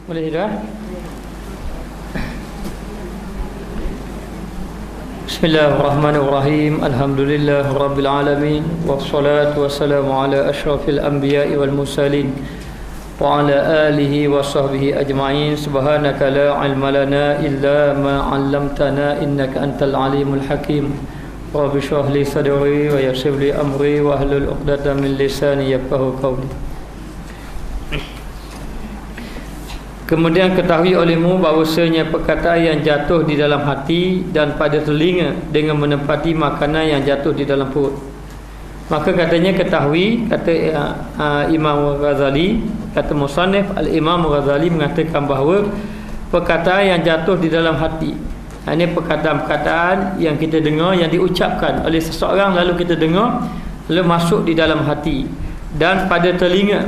Boleh dah? Bismillahirrahmanirrahim. Alhamdulillah rabbil alamin wassalatu wassalamu ala asyrafil anbiya'i wal mursalin wa ala alihi wa sahbihi ajma'in. Subhanaka la ilma lana illa ma 'allamtana innaka antal alimul hakim. Rabbi shrah li sadri wa yassir li amri wa hlul 'uqdatam min lisani yafqahu qawli. Kemudian ketahui olehmu bahawasanya perkataan yang jatuh di dalam hati dan pada telinga dengan menempati makanan yang jatuh di dalam perut. Maka katanya ketahui, kata Imam Ghazali, kata Musannif Al-Imam Ghazali mengatakan bahawa perkataan yang jatuh di dalam hati, ini perkataan-perkataan yang kita dengar, yang diucapkan oleh seseorang lalu kita dengar, lalu masuk di dalam hati dan pada telinga.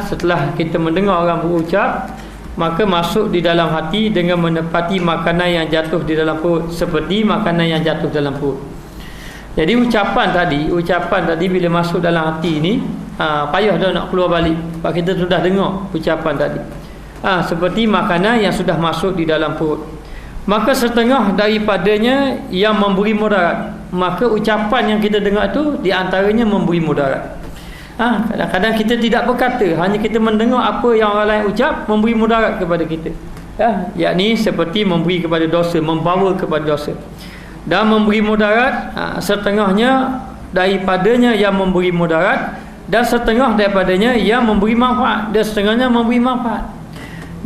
Setelah kita mendengar orang berucap, maka masuk di dalam hati dengan menepati makanan yang jatuh di dalam perut, seperti makanan yang jatuh dalam perut. Jadi ucapan tadi bila masuk dalam hati ni, payah dah nak keluar balik, sebab kita sudah dengar ucapan tadi. Seperti makanan yang sudah masuk di dalam perut. Maka setengah daripadanya yang memberi mudarat. Maka ucapan yang kita dengar tu di antaranya memberi mudarat. Kadang-kadang kita tidak berkata, hanya kita mendengar apa yang orang lain ucap, memberi mudarat kepada kita, yakni seperti memberi kepada dosa, membawa kepada dosa. Dan memberi mudarat, setengahnya daripadanya yang memberi mudarat, dan setengah daripadanya yang memberi manfaat, dan setengahnya memberi manfaat.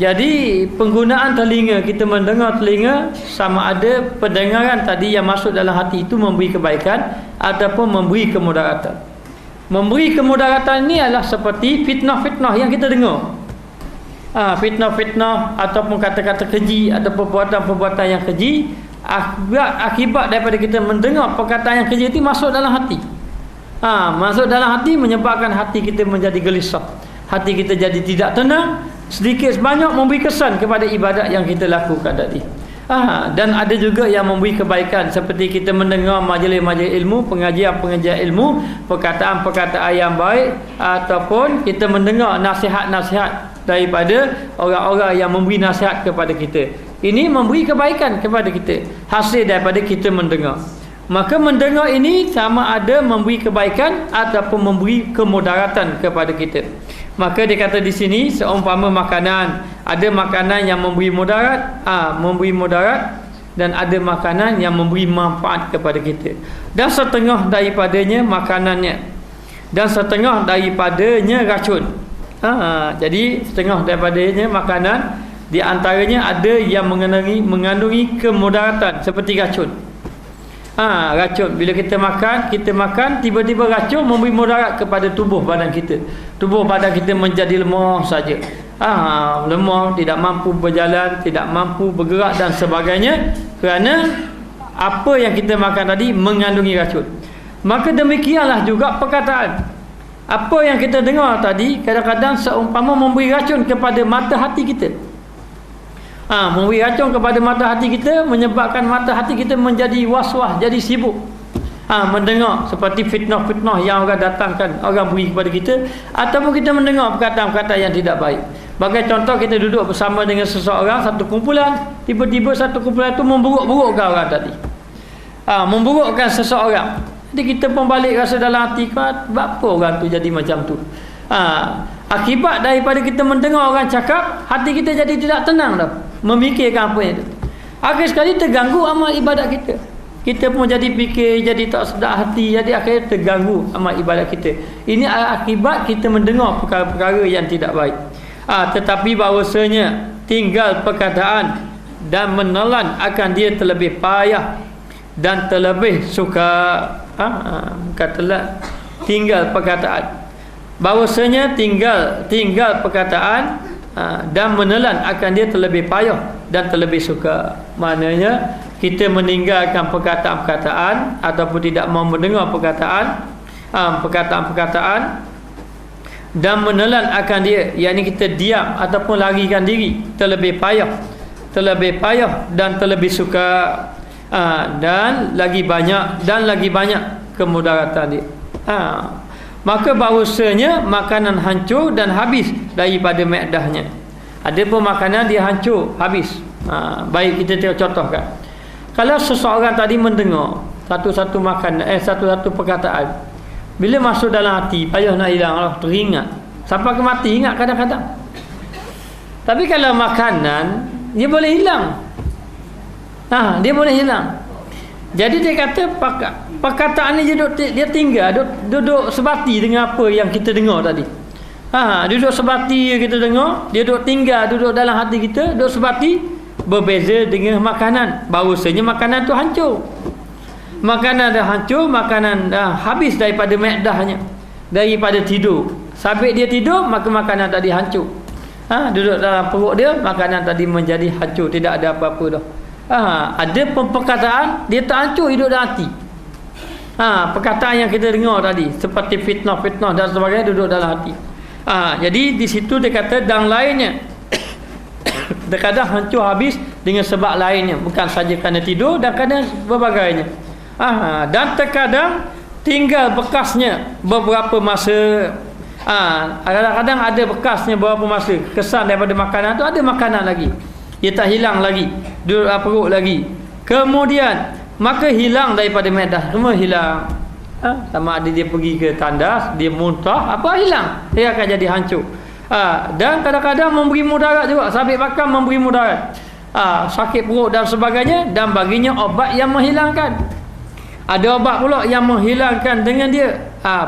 Jadi penggunaan telinga, kita mendengar telinga, sama ada pendengaran tadi yang masuk dalam hati itu memberi kebaikan ataupun memberi kemudaratan. Memberi kemudaratan ini adalah seperti fitnah-fitnah yang kita dengar. Fitnah-fitnah ataupun kata-kata keji atau perbuatan-perbuatan yang keji, akibat daripada kita mendengar perkataan yang keji itu masuk dalam hati. Masuk dalam hati menyebabkan hati kita menjadi gelisah. Hati kita jadi tidak tenang, sedikit sebanyak memberi kesan kepada ibadat yang kita lakukan tadi. Dan ada juga yang memberi kebaikan, seperti kita mendengar majlis-majlis ilmu, pengajian-pengajian ilmu, perkataan-perkataan yang baik, ataupun kita mendengar nasihat-nasihat daripada orang-orang yang memberi nasihat kepada kita. Ini memberi kebaikan kepada kita, hasil daripada kita mendengar. Maka mendengar ini sama ada memberi kebaikan ataupun memberi kemudaratan kepada kita. Maka dia kata di sini, seumpama makanan, ada makanan yang memberi mudarat, dan ada makanan yang memberi manfaat kepada kita. Dan setengah daripadanya makanannya, dan setengah daripadanya racun. Jadi setengah daripadanya makanan, di antaranya ada yang mengandungi kemudaratan seperti racun. Racun, bila kita makan tiba-tiba racun memberi mudarat kepada tubuh badan kita. Tubuh badan kita menjadi lemah saja. Lemah, tidak mampu berjalan, tidak mampu bergerak dan sebagainya, kerana apa yang kita makan tadi mengandungi racun. Maka demikianlah juga perkataan. Apa yang kita dengar tadi kadang-kadang seumpama memberi racun kepada mata hati kita. Memberi racun kepada mata hati kita, menyebabkan mata hati kita menjadi was-was, jadi sibuk mendengar seperti fitnah-fitnah yang orang datangkan, orang beri kepada kita, ataupun kita mendengar perkataan-perkataan yang tidak baik. Bagai contoh, kita duduk bersama dengan seseorang, satu kumpulan, tiba-tiba satu kumpulan itu memburuk-burukkan orang tadi, memburukkan seseorang. Jadi kita pun balik rasa dalam hati, apa orang tu jadi macam tu. Akibat daripada kita mendengar orang cakap, hati kita jadi tidak tenang dah, memikirkan apa yang itu. Akhir sekali terganggu amal ibadat kita. Kita pun jadi fikir, jadi tak sedar hati, jadi akhirnya terganggu amal ibadat kita. Ini akibat kita mendengar perkara-perkara yang tidak baik. Tetapi bahawasanya tinggal perkataan dan menelan akan dia terlebih payah dan terlebih suka. Katalah tinggal perkataan, bahawasanya tinggal perkataan dan menelan akan dia terlebih payah dan terlebih suka. Maknanya kita meninggalkan perkataan-perkataan ataupun tidak mau mendengar perkataan-perkataan dan menelan akan dia, yakni kita diam ataupun larikan diri, terlebih payah dan terlebih suka, dan lagi banyak kemudaratan dia. Maka bahawasanya makanan hancur dan habis daripada maedahnya. Ada pun makanan dia hancur habis. Baik kita tengok contohkan. Kalau seseorang tadi mendengar satu-satu makanan, satu-satu perkataan, bila masuk dalam hati, payah nak hilang lah, teringat. Sampai ke mati ingat kadang-kadang. Tapi kalau makanan, dia boleh hilang. Dia boleh hilang. Jadi dia kata perkataan ni dia tinggal duduk sebati dengan apa yang kita dengar tadi. Duduk sebati kita dengar, dia duduk dalam hati kita, duduk sebati. Berbeza dengan makanan. Bahawasanya makanan tu hancur. Makanan dah hancur, makanan dah habis daripada maedahnya, daripada tidur. Sabit dia tidur, maka makanan tadi hancur. Duduk dalam perut dia, makanan tadi menjadi hancur, tidak ada apa-apa dah. Ada perkataan dia tak hancur, hidup dalam hati. Perkataan yang kita dengar tadi seperti fitnah-fitnah dan sebagainya duduk dalam hati. Jadi di situ dia kata dan lainnya. Terkadang hancur habis dengan sebab lainnya, bukan saja kerana tidur dan kadang berbagainya. Dan terkadang tinggal bekasnya beberapa masa. Kadang-kadang ada bekasnya beberapa masa, kesan daripada makanan tu, ada makanan lagi, dia tak hilang lagi, duduk dalam perut lagi. Kemudian maka hilang daripada maedah, semua hilang. Sama ada dia pergi ke tandas, dia muntah, apa hilang, dia akan jadi hancur. Dan kadang-kadang memberi mudarat juga, sabit bakar memberi mudarat, sakit perut dan sebagainya, dan baginya obat yang menghilangkan. Ada obat pula yang menghilangkan dengan dia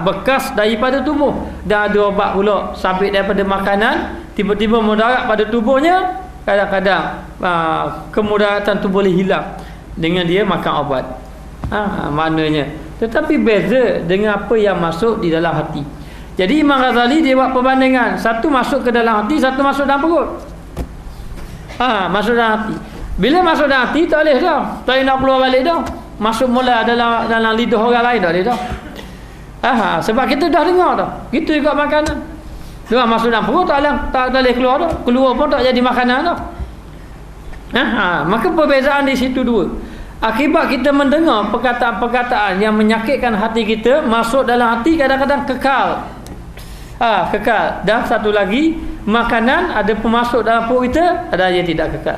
bekas daripada tubuh, dan ada obat pula sabit daripada makanan, tiba-tiba mudarat pada tubuhnya. Kadang-kadang kemudaratan tu boleh hilang dengan dia makan obat. Maknanya, tetapi beza dengan apa yang masuk di dalam hati. Jadi Imam Ghazali dia buat perbandingan, satu masuk ke dalam hati, satu masuk dalam perut. Masuk dalam hati. Bila masuk dalam hati tak boleh dah, tak boleh nak keluar balik dah. Masuk mula dalam lidah orang lain tak boleh dah. Sebab kita dah dengar dah. Gitu juga makanan. Dia masuk dalam perut tak boleh keluar dah. Keluar pun tak jadi makanan dah. Maka perbezaan di situ dua. Akibat kita mendengar perkataan-perkataan yang menyakitkan hati kita, masuk dalam hati kadang-kadang kekal. Kekal. Dan satu lagi, makanan ada pemasuk dalam perut kita, ada yang tidak kekal.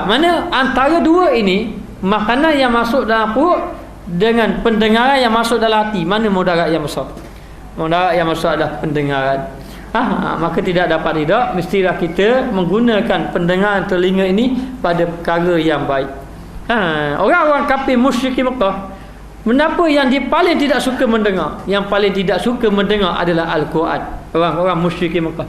Mana antara dua ini, makanan yang masuk dalam perut dengan pendengaran yang masuk dalam hati, mana mudarat yang besar? Mudarat yang besar adalah pendengaran. Maka tidak dapat tidak, mestilah kita menggunakan pendengaran telinga ini pada perkara yang baik. Orang-orang kafir musyrikin Mekah, kenapa yang dia paling tidak suka mendengar? Yang paling tidak suka mendengar adalah Al-Quran. Orang-orang musyrikin Mekah.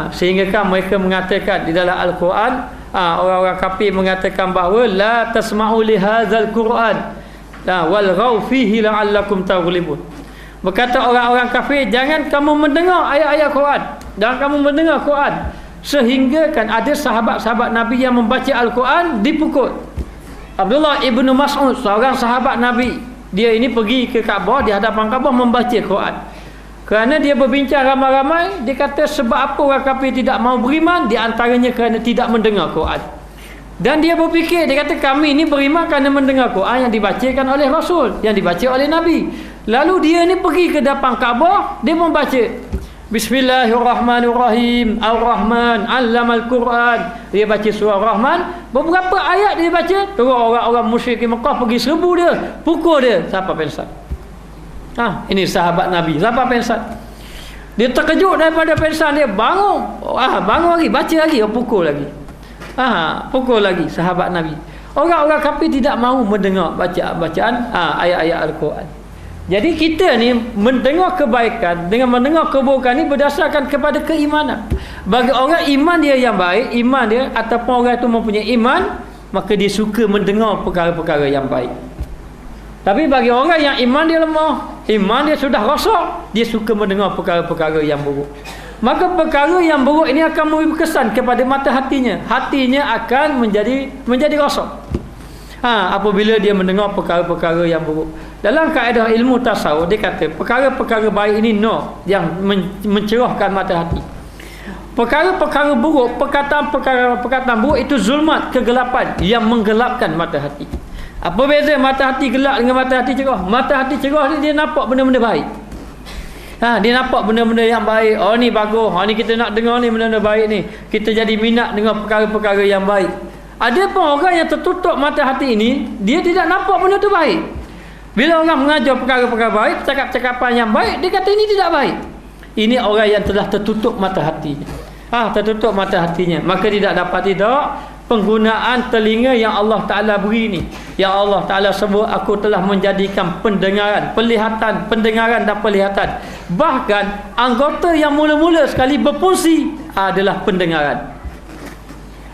Sehingga kan mereka mengatakan di dalam Al-Quran, orang-orang kafir mengatakan bahawa la tasma'u li hadzal Quran walghaw fihi la'allakum taghlibun. Berkata orang-orang kafir, jangan kamu mendengar ayat-ayat Quran, dan kamu mendengar Quran, sehingga kan ada sahabat-sahabat Nabi yang membaca Al-Quran dipukul. Abdullah ibnu Mas'ud, seorang sahabat Nabi, dia ini pergi ke Kaabah, di hadapan Kaabah membaca Quran. Kerana dia berbincang ramai-ramai, dia kata sebab apa orang kafir tidak mau beriman, di antaranya kerana tidak mendengar Quran. Dan dia berfikir, dia kata kami ini beriman kerana mendengar Quran yang dibacakan oleh Rasul, yang dibaca oleh Nabi. Lalu dia ni pergi ke depan Kaabah, dia membaca Bismillahirrahmanirrahim, Ar-Rahman 'allamal Quran. Dia baca surah Rahman, beberapa ayat dia baca, terus orang-orang musyrikin Mekah pergi serbu dia, pukul dia sampai pensan. Ini sahabat Nabi, sampai pensan. Dia terkejut daripada pensan, dia bangun. Bangun lagi, baca lagi, pukul lagi. Pukul lagi sahabat Nabi. Orang-orang kafir tidak mahu mendengar bacaan ayat-ayat Al-Quran. Jadi kita ni mendengar kebaikan dengan mendengar keburukan ni berdasarkan kepada keimanan. Bagi orang iman dia yang baik, iman dia ataupun orang itu mempunyai iman, maka dia suka mendengar perkara-perkara yang baik. Tapi bagi orang yang iman dia lemah, iman dia sudah rosak, dia suka mendengar perkara-perkara yang buruk. Maka perkara yang buruk ini akan memberi kesan kepada mata hatinya. Hatinya akan menjadi rosak. Apabila dia mendengar perkara-perkara yang buruk. Dalam kaedah ilmu tasawuf dia kata perkara-perkara baik ini yang mencerahkan mata hati. Perkara-perkara buruk, perkataan buruk itu zulmat, kegelapan yang menggelapkan mata hati. Apa beza mata hati gelap dengan mata hati cerah? Mata hati cerah ni dia nampak benda-benda baik. Dia nampak benda-benda yang baik. Oh ni bagus. Ni kita nak dengar ni benda-benda baik ni. Kita jadi minat dengar perkara-perkara yang baik. Ada pun orang yang tertutup mata hati ini, dia tidak nampak benda tu baik. Bila orang mengajar perkara-perkara baik, cakap-cakapan yang baik, dia kata ini tidak baik. Ini orang yang telah tertutup mata hatinya. Tertutup mata hatinya. Maka tidak dapat penggunaan telinga yang Allah Ta'ala beri ni. Yang Allah Ta'ala sebut, aku telah menjadikan pendengaran, pendengaran dan penglihatan. Bahkan anggota yang mula-mula sekali berfungsi adalah pendengaran.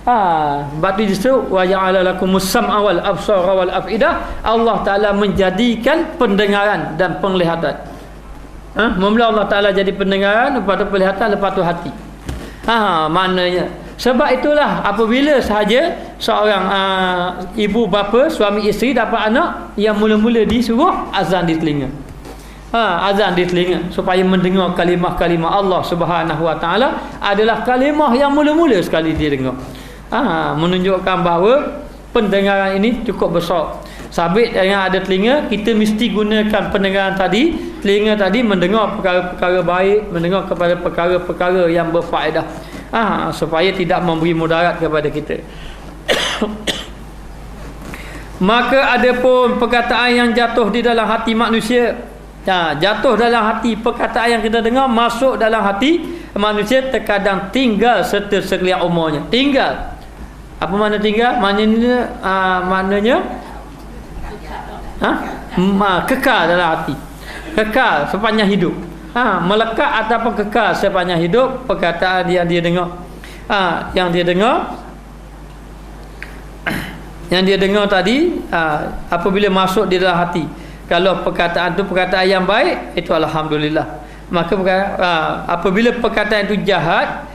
Sebab tu disebut wa ja'ala lakumus sam'a wal absara wal afidah. Allah Ta'ala menjadikan pendengaran dan penglihatan. Mula Allah Ta'ala jadi pendengaran, lepas tu penglihatan, lepas tu hati. Maknanya sebab itulah apabila sahaja seorang ibu bapa, suami isteri dapat anak, yang mula-mula disuruh azan di telinga. Azan di telinga supaya mendengar kalimah-kalimah Allah Subhanahu Wa Taala adalah kalimah yang mula-mula sekali dia dengar. Menunjukkan bahawa pendengaran ini cukup besar. Sabit dengan ada telinga, kita mesti gunakan pendengaran tadi, telinga tadi mendengar perkara-perkara baik, mendengar kepada perkara-perkara yang berfaedah. Supaya tidak memberi mudarat kepada kita. Maka ada pun perkataan yang jatuh di dalam hati manusia. Jatuh dalam hati, perkataan yang kita dengar masuk dalam hati manusia, terkadang tinggal serta sekalian umurnya. Tinggal. Apa makna tinggal? Maknanya kekal dalam hati. Kekal sepanjang hidup. Melekat ataupun kekal sepanjang hidup perkataan yang dia dengar. Yang dia dengar tadi, apabila masuk di dalam hati. Kalau perkataan itu perkataan yang baik, itu alhamdulillah. Maka apabila perkataan itu jahat,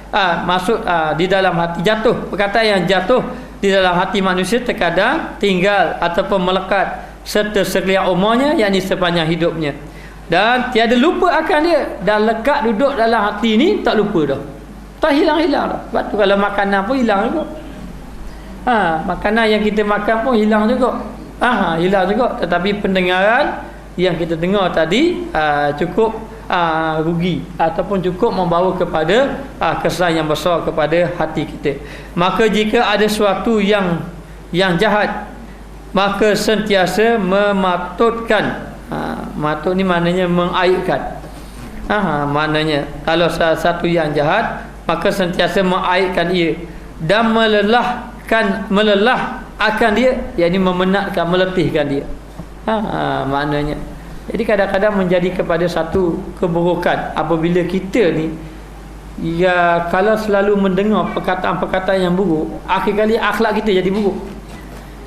masuk di dalam hati, jatuh, perkataan yang jatuh di dalam hati manusia, terkadang tinggal ataupun melekat serta sekalian umurnya, yakni sepanjang hidupnya. Dan tiada lupa akan dia, dan lekat duduk dalam hati ni, tak lupa dah, tak hilang-hilang dah. Sebab tu kalau makanan pun hilang juga. Makanan yang kita makan pun hilang juga. Hilang juga. Tetapi pendengaran yang kita dengar tadi cukup rugi ataupun cukup membawa kepada kesan yang besar kepada hati kita. Maka jika ada sesuatu yang jahat, maka sentiasa mematutkan. Matut ni maknanya mengaibkan. Maknanya kalau salah satu yang jahat, maka sentiasa mengaibkan ia dan melelah akan dia, yakni memenatkan, meletihkan dia. Maknanya jadi kadang-kadang menjadi kepada satu keburukan apabila kita ni, kalau selalu mendengar perkataan-perkataan yang buruk, akhir kali akhlak kita jadi buruk.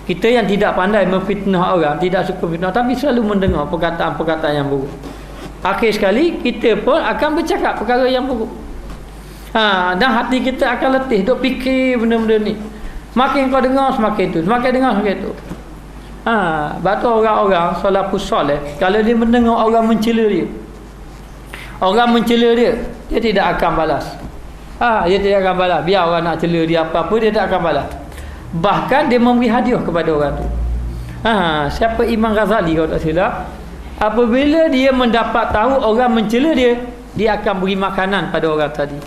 Kita yang tidak pandai memfitnah orang, tidak suka fitnah, tapi selalu mendengar perkataan-perkataan yang buruk, akhir sekali kita pun akan bercakap perkara yang buruk. Dan hati kita akan letih duk fikir benda-benda ni. Makin kau dengar semakin itu, semakin dengar semakin itu. Batu orang-orang salafus soleh, kalau dia mendengar orang mencela dia, dia tidak akan balas. Dia tidak akan balas. Biar orang nak cela dia apa-apa, dia tak akan balas. Bahkan dia memberi hadiah kepada orang tu. Siapa Imam Ghazali kalau tak silap, apabila dia mendapat tahu orang mencela dia, dia akan beri makanan pada orang tadi.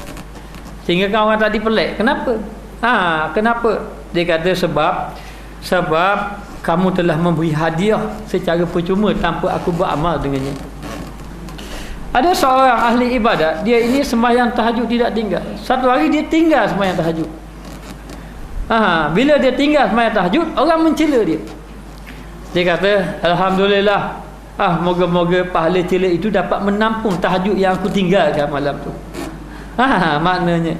Sehingga kan orang tadi pelik. Kenapa? Kenapa? Dia kata sebab kamu telah memberi hadiah secara percuma tanpa aku beramal dengannya. Ada seorang ahli ibadat, dia ini sembahyang tahajud tidak tinggal. Satu hari dia tinggal sembahyang tahajud. Bila dia tinggal sembahyang tahajud, orang mencela dia. Dia kata, alhamdulillah, moga-moga pahala cela itu dapat menampung tahajud yang aku tinggalkan malam tu. Maknanya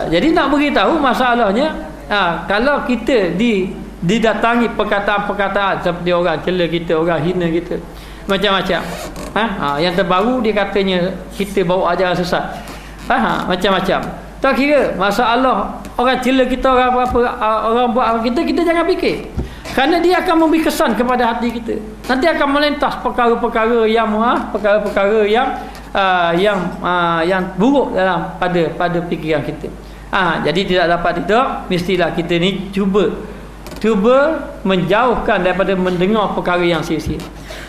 jadi nak beritahu masalahnya, kalau kita didatangi perkataan-perkataan seperti orang cela kita, orang hina kita, macam-macam. Yang terbaru dia katanya kita bawa ajaran sesat. Macam-macam. Tak kira masalah orang cela kita, orang apa, orang buat apa kita jangan fikir. Kerana dia akan memberi kesan kepada hati kita. Nanti akan melintas perkara-perkara yang yang buruk dalam pada fikiran kita. Jadi tidak dapat mestilah kita ni cuba menjauhkan daripada mendengar perkara yang sia-sia.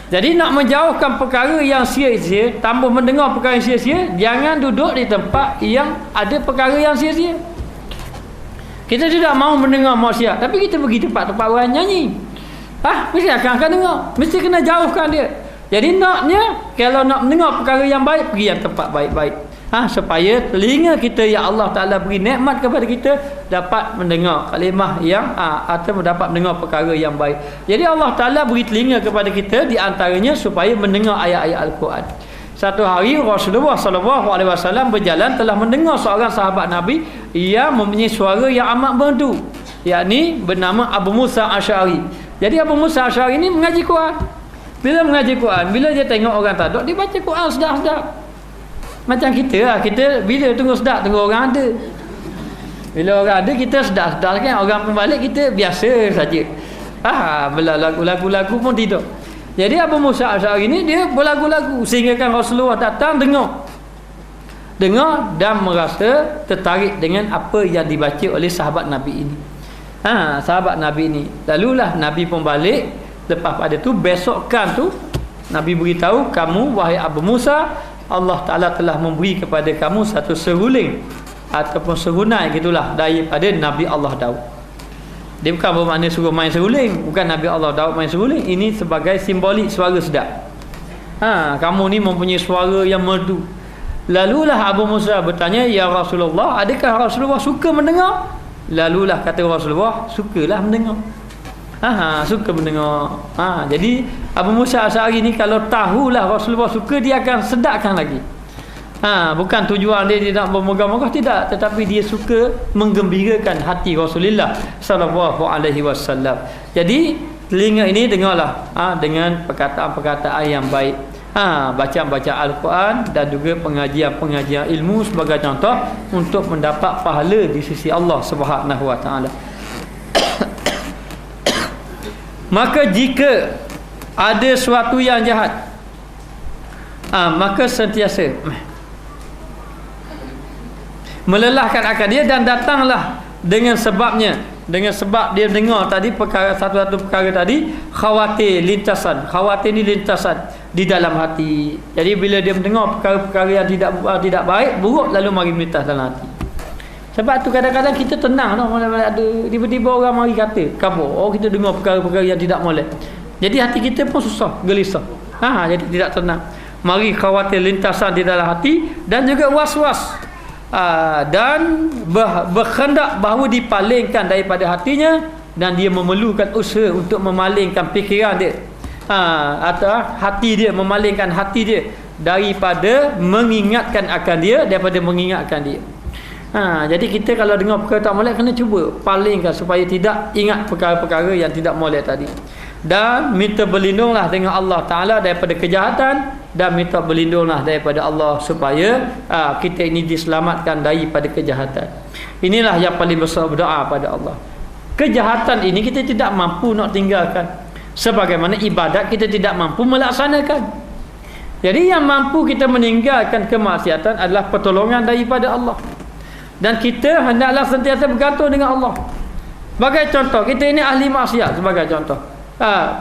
Jadi nak menjauhkan perkara yang sia-sia, tambah mendengar perkara yang sia-sia, jangan duduk di tempat yang ada perkara yang sia-sia. Kita tidak mahu mendengar maksiat, tapi kita pergi tempat-tempat orang nyanyi. Mesti akan dengar. Mesti kena jauhkan dia. Jadi naknya, kalau nak mendengar perkara yang baik, pergi yang tempat baik-baik. Supaya telinga kita yang Allah Ta'ala beri nikmat kepada kita dapat mendengar kalimah yang atau dapat mendengar perkara yang baik. Jadi Allah Ta'ala beri telinga kepada kita di antaranya supaya mendengar ayat-ayat Al-Quran. Satu hari Rasulullah SAW berjalan telah mendengar seorang sahabat Nabi yang mempunyai suara yang amat merdu, yakni bernama Abu Musa Asy'ari. Jadi Abu Musa Asy'ari ini mengaji Quran. Bila mengaji Quran, bila dia tengok orang tak ada, dia baca Quran sedap-sedap. Macam kita lah, kita bila tunggu sedap, tunggu orang ada. Bila orang ada, kita sedap-sedap kan. Orang pembalik, kita biasa saja. Bila lagu-lagu pun tidak. Jadi Abu Musa Asy'ari ini, dia berlagu-lagu. Sehingga kan Rasulullah datang, dengar dan merasa tertarik dengan apa yang dibaca oleh sahabat Nabi ini. Sahabat Nabi ini. Lalulah Nabi pun balik. Lepas pada tu, besokkan tu, Nabi beritahu, kamu, wahai Abu Musa, Allah Ta'ala telah memberi kepada kamu satu seruling ataupun serunai gitulah daripada Nabi Allah Daud. Dia bukan bermakna suruh main seruling, bukan Nabi Allah Daud main seruling. Ini sebagai simbolik suara sedap. Kamu ni mempunyai suara yang merdu. Lalulah Abu Musa bertanya, ya Rasulullah, adakah Rasulullah suka mendengar? Lalulah kata Rasulullah, sukalah mendengar. Suka mendengar. Jadi Abu Musa Asy'ari ni kalau tahulah Rasulullah suka, dia akan sedapkan lagi. Bukan tujuan dia nak bermegah-megah, tidak, tetapi dia suka menggembirakan hati Rasulullah sallallahu alaihi wasallam. Jadi telinga ini dengarlah dengan perkataan-perkataan yang baik. Bacaan-bacaan Al-Quran dan juga pengajian-pengajian ilmu sebagai contoh untuk mendapat pahala di sisi Allah Subhanahu wa taala. Maka jika ada sesuatu yang jahat, maka sentiasa melelahkan akal dia dan datanglah dengan sebabnya, dengan sebab dia dengar tadi perkara satu-satu perkara tadi, khawatir ni lintasan di dalam hati. Jadi bila dia mendengar perkara-perkara yang tidak baik, buruk, lalu mari melintas dalam hati. Sebab tu kadang-kadang kita tenang tau, ada tiba-tiba orang mari kata kabur, kita dengar perkara-perkara yang tidak molek. Jadi hati kita pun susah, gelisah. Jadi tidak tenang. Mari khawatir lintasan di dalam hati dan juga was-was. Dan berkhendak bahawa dipalingkan daripada hatinya, dan dia memerlukan usaha untuk memalingkan fikiran dia, atau hati dia, memalingkan hati dia daripada mengingatkan akan dia, daripada mengingatkan dia. Jadi kita kalau dengar perkara tak molek, kena cuba palingkan supaya tidak ingat perkara-perkara yang tidak molek tadi. Dan minta berlindunglah dengan Allah Ta'ala daripada kejahatan, dan minta berlindunglah daripada Allah supaya kita ini diselamatkan daripada kejahatan. Inilah yang paling besar berdoa pada Allah. Kejahatan ini kita tidak mampu nak tinggalkan, sebagaimana ibadat kita tidak mampu melaksanakan. Jadi yang mampu kita meninggalkan kemaksiatan adalah pertolongan daripada Allah. Dan kita hendaklah sentiasa bergantung dengan Allah. Sebagai contoh, kita ini ahli maksiat sebagai contoh.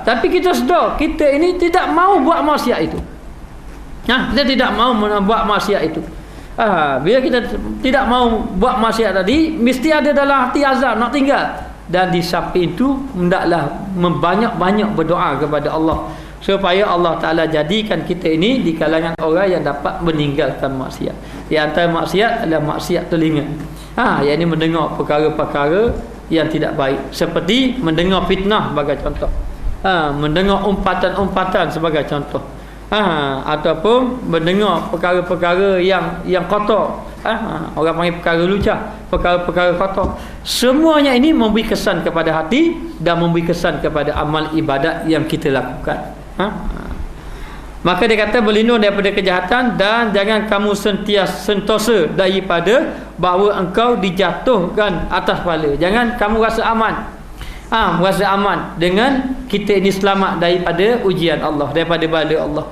Tapi kita sedar kita ini tidak mau buat maksiat itu. Kita tidak mau buat maksiat itu. Bila kita tidak mau buat maksiat tadi, mesti ada dalam hati azab nak tinggal. Dan di samping itu, hendaklah membanyak-banyak berdoa kepada Allah supaya Allah Ta'ala jadikan kita ini di kalangan orang yang dapat meninggalkan maksiat. Di antara maksiat adalah maksiat telinga. Yang ini mendengar perkara-perkara yang tidak baik, seperti mendengar fitnah sebagai contoh, mendengar umpatan-umpatan sebagai contoh, ataupun mendengar perkara-perkara yang kotor, orang panggil perkara lucah, perkara-perkara kotor. Semuanya ini memberi kesan kepada hati dan memberi kesan kepada amal ibadat yang kita lakukan. Maka dia kata berlindung daripada kejahatan, dan jangan kamu sentosa daripada bahawa engkau dijatuhkan atas kepala. Jangan kamu rasa aman, merasa aman dengan kita ini selamat daripada ujian Allah, daripada bala Allah.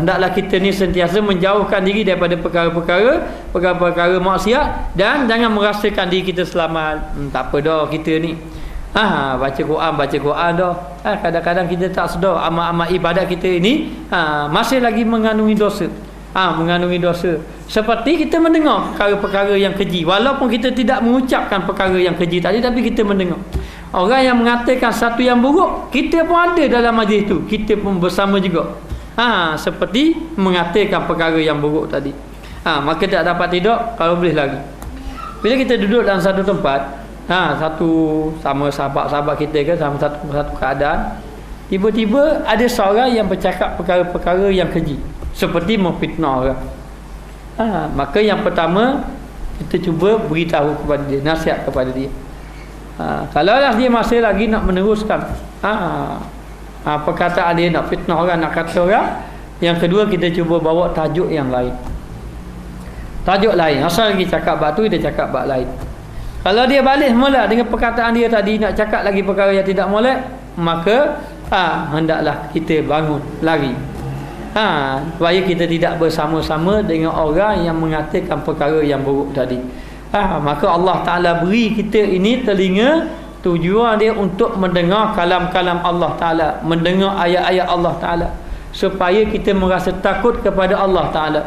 Hendaklah kita ni sentiasa menjauhkan diri daripada perkara-perkara maksiat, dan jangan merasakan diri kita selamat. Tak apa dah kita ni. Baca Quran dah. Kadang-kadang kita tak sedar amal-amal ibadat kita ini masih lagi mengandungi dosa. Mengandungi dosa. Seperti kita mendengar perkara-perkara yang keji, walaupun kita tidak mengucapkan perkara yang keji tadi, tapi kita mendengar. Orang yang mengatakan satu yang buruk, kita pun ada dalam majlis itu, kita pun bersama juga. Seperti mengatakan perkara yang buruk tadi. Maka tak dapat tidur kalau boleh lagi. Bila kita duduk dalam satu tempat, satu sama sahabat-sahabat kita ke, sama satu keadaan, tiba-tiba ada seorang yang bercakap perkara-perkara yang keji, seperti memfitnah orang. Maka yang pertama, kita cuba beritahu kepada dia, nasihat kepada dia. Kalaulah dia masih lagi nak meneruskan perkataan dia, nak fitnah orang, nak kata orang, yang kedua kita cuba bawa tajuk yang lain. Tajuk lain. Asal lagi cakap bab tu, kita cakap bab lain. Kalau dia balik mula dengan perkataan dia tadi, nak cakap lagi perkara yang tidak molek, maka hendaklah kita bangun lari. Supaya kita tidak bersama-sama dengan orang yang mengatakan perkara yang buruk tadi. Maka Allah Ta'ala beri kita ini telinga, tujuan dia untuk mendengar kalam-kalam Allah Ta'ala, mendengar ayat-ayat Allah Ta'ala, supaya kita merasa takut kepada Allah Ta'ala.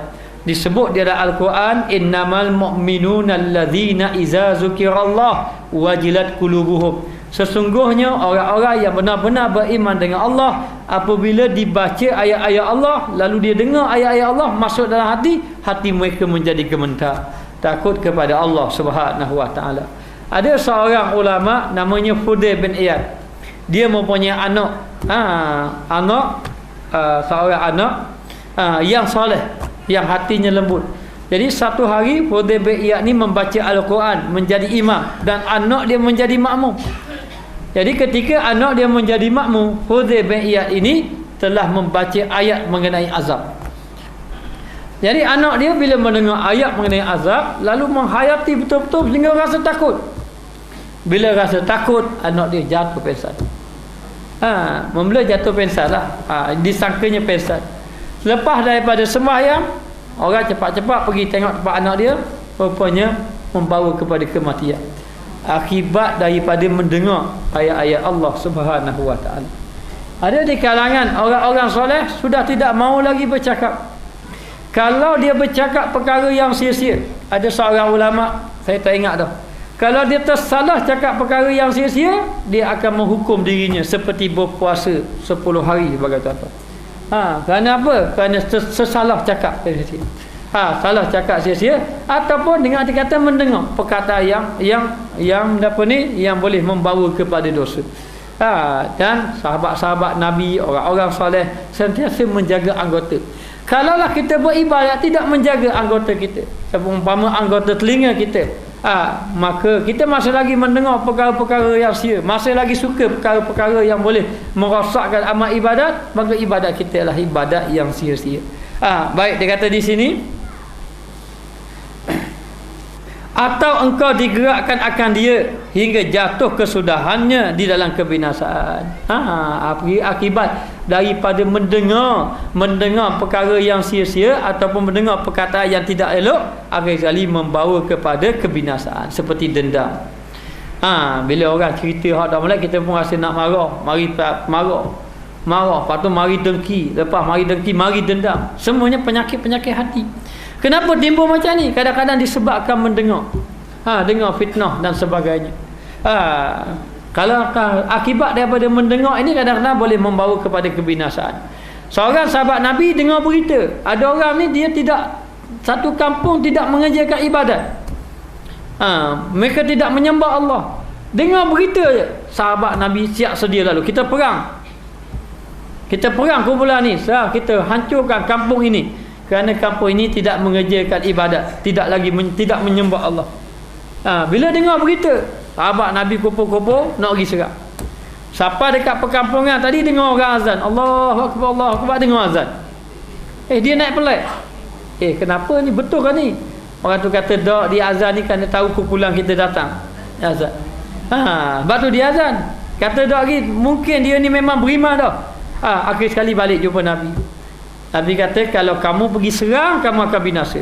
Disebut di dalam Al-Quran, innamal mu'minuna allazina iza zukirallah wajilat qulubuhum. Sesungguhnya orang-orang yang benar-benar beriman dengan Allah, apabila dibaca ayat-ayat Allah, lalu dia dengar ayat-ayat Allah masuk dalam hati mereka menjadi gemetar, takut kepada Allah Subhanahu wa taala. Ada seorang ulama namanya Fudail bin Iyad. Dia mempunyai anak, seorang anak yang soleh, yang hatinya lembut. Jadi satu hari Fudail bin Iyad ni membaca Al-Quran, menjadi imam, dan anak dia menjadi makmum. Jadi ketika anak dia menjadi makmum, Fudail bin Iyad ini telah membaca ayat mengenai azab. Jadi anak dia bila mendengar ayat mengenai azab, lalu menghayati betul-betul sehingga rasa takut. Bila rasa takut, anak dia jatuh pingsan. Memula jatuh pingsan lah. Disangkanya pingsan. Lepas daripada sembahyang, orang cepat-cepat pergi tengok tempat anak dia, rupanya membawa kepada kematian. Akibat daripada mendengar ayat-ayat Allah Subhanahu wa taala. Ada di kalangan orang-orang soleh sudah tidak mau lagi bercakap. Kalau dia bercakap perkara yang sia-sia, ada seorang ulama, saya tak ingat dah, kalau dia tersalah cakap perkara yang sia-sia, dia akan menghukum dirinya seperti berpuasa 10 hari sebagai contoh. Kerana apa? Kerana sesalah cakap sia-sia. Salah cakap sia-sia, ataupun dengan arti kata mendengar perkataan yang boleh membawa kepada dosa. Dan sahabat-sahabat Nabi, orang-orang soleh sentiasa menjaga anggota. Kalaulah kita beribadat tidak menjaga anggota kita, umpama anggota telinga kita, maka kita masih lagi mendengar perkara-perkara yang sia, masih lagi suka perkara-perkara yang boleh merosakkan amal ibadat, maka ibadat kita adalah ibadat yang sia-sia. Baik, dia kata di sini, atau engkau digerakkan akan dia hingga jatuh kesudahannya di dalam kebinasaan. Akibat daripada mendengar perkara yang sia-sia ataupun mendengar perkataan yang tidak elok, akan sekali membawa kepada kebinasaan, seperti dendam. Bila orang cerita hak dah mulai, kita pun rasa nak marah, lepas tu mari dengki, lepas mari dengki mari dendam. Semuanya penyakit-penyakit hati. Kenapa timbul macam ni? Kadang-kadang disebabkan mendengar, dengar fitnah dan sebagainya. Kalau akibat daripada mendengar ini, kadang-kadang boleh membawa kepada kebinasaan. Seorang sahabat Nabi dengar berita, ada orang ni dia tidak, satu kampung tidak mengerjakan ibadat, mereka tidak menyembah Allah. Dengar berita je, sahabat Nabi siap sedia lalu, kita perang kumpulan ni, kita hancurkan kampung ini, kerana kampung ini tidak mengerjakan ibadat, tidak menyembah Allah. Bila dengar berita, sahabat Nabi kumpul-kumpul nak pergi serang. Siapa dekat perkampungan tadi dengar orang azan, Allahu Akbar, Allahu Akbar, dengar azan, dia naik pelik. Kenapa ni, betul kan ni? Orang tu kata, dak, dia azan ni kerana tahu kumpulan kita datang azan. Sebab tu dia azan. Kata dak lagi, mungkin dia ni memang beriman dah. Akhir sekali balik jumpa Nabi. Nabi kata, kalau kamu pergi serang, kamu akan binasa.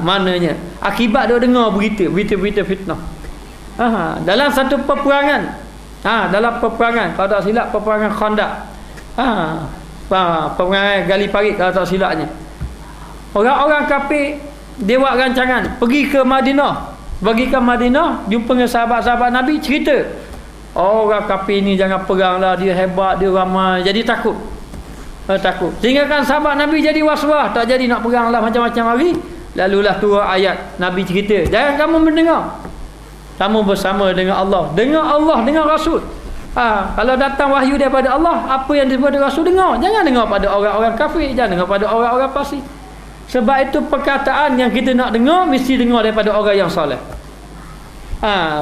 Maknanya akibat dia dengar berita fitnah. Dalam satu peperangan, dalam peperangan, kalau tak silap peperangan Khandaq, peperangan Gali Parit kalau tak silapnya, orang-orang kafir dia buat rancangan pergi ke Madinah. Jumpa dengan sahabat-sahabat Nabi, cerita orang kafir ni jangan perang lah, dia hebat, dia ramai, jadi takut. Sehingga kan sahabat Nabi jadi was-was, tak jadi nak perang lah macam-macam hari. Lalulah turun ayat, Nabi cerita, jangan kamu mendengar, kamu bersama dengan Allah, dengan Rasul. Kalau datang wahyu daripada Allah, apa yang daripada Rasul dengar, jangan dengar pada orang-orang kafir, jangan dengar pada orang-orang fasik. Sebab itu perkataan yang kita nak dengar mesti dengar daripada orang yang soleh.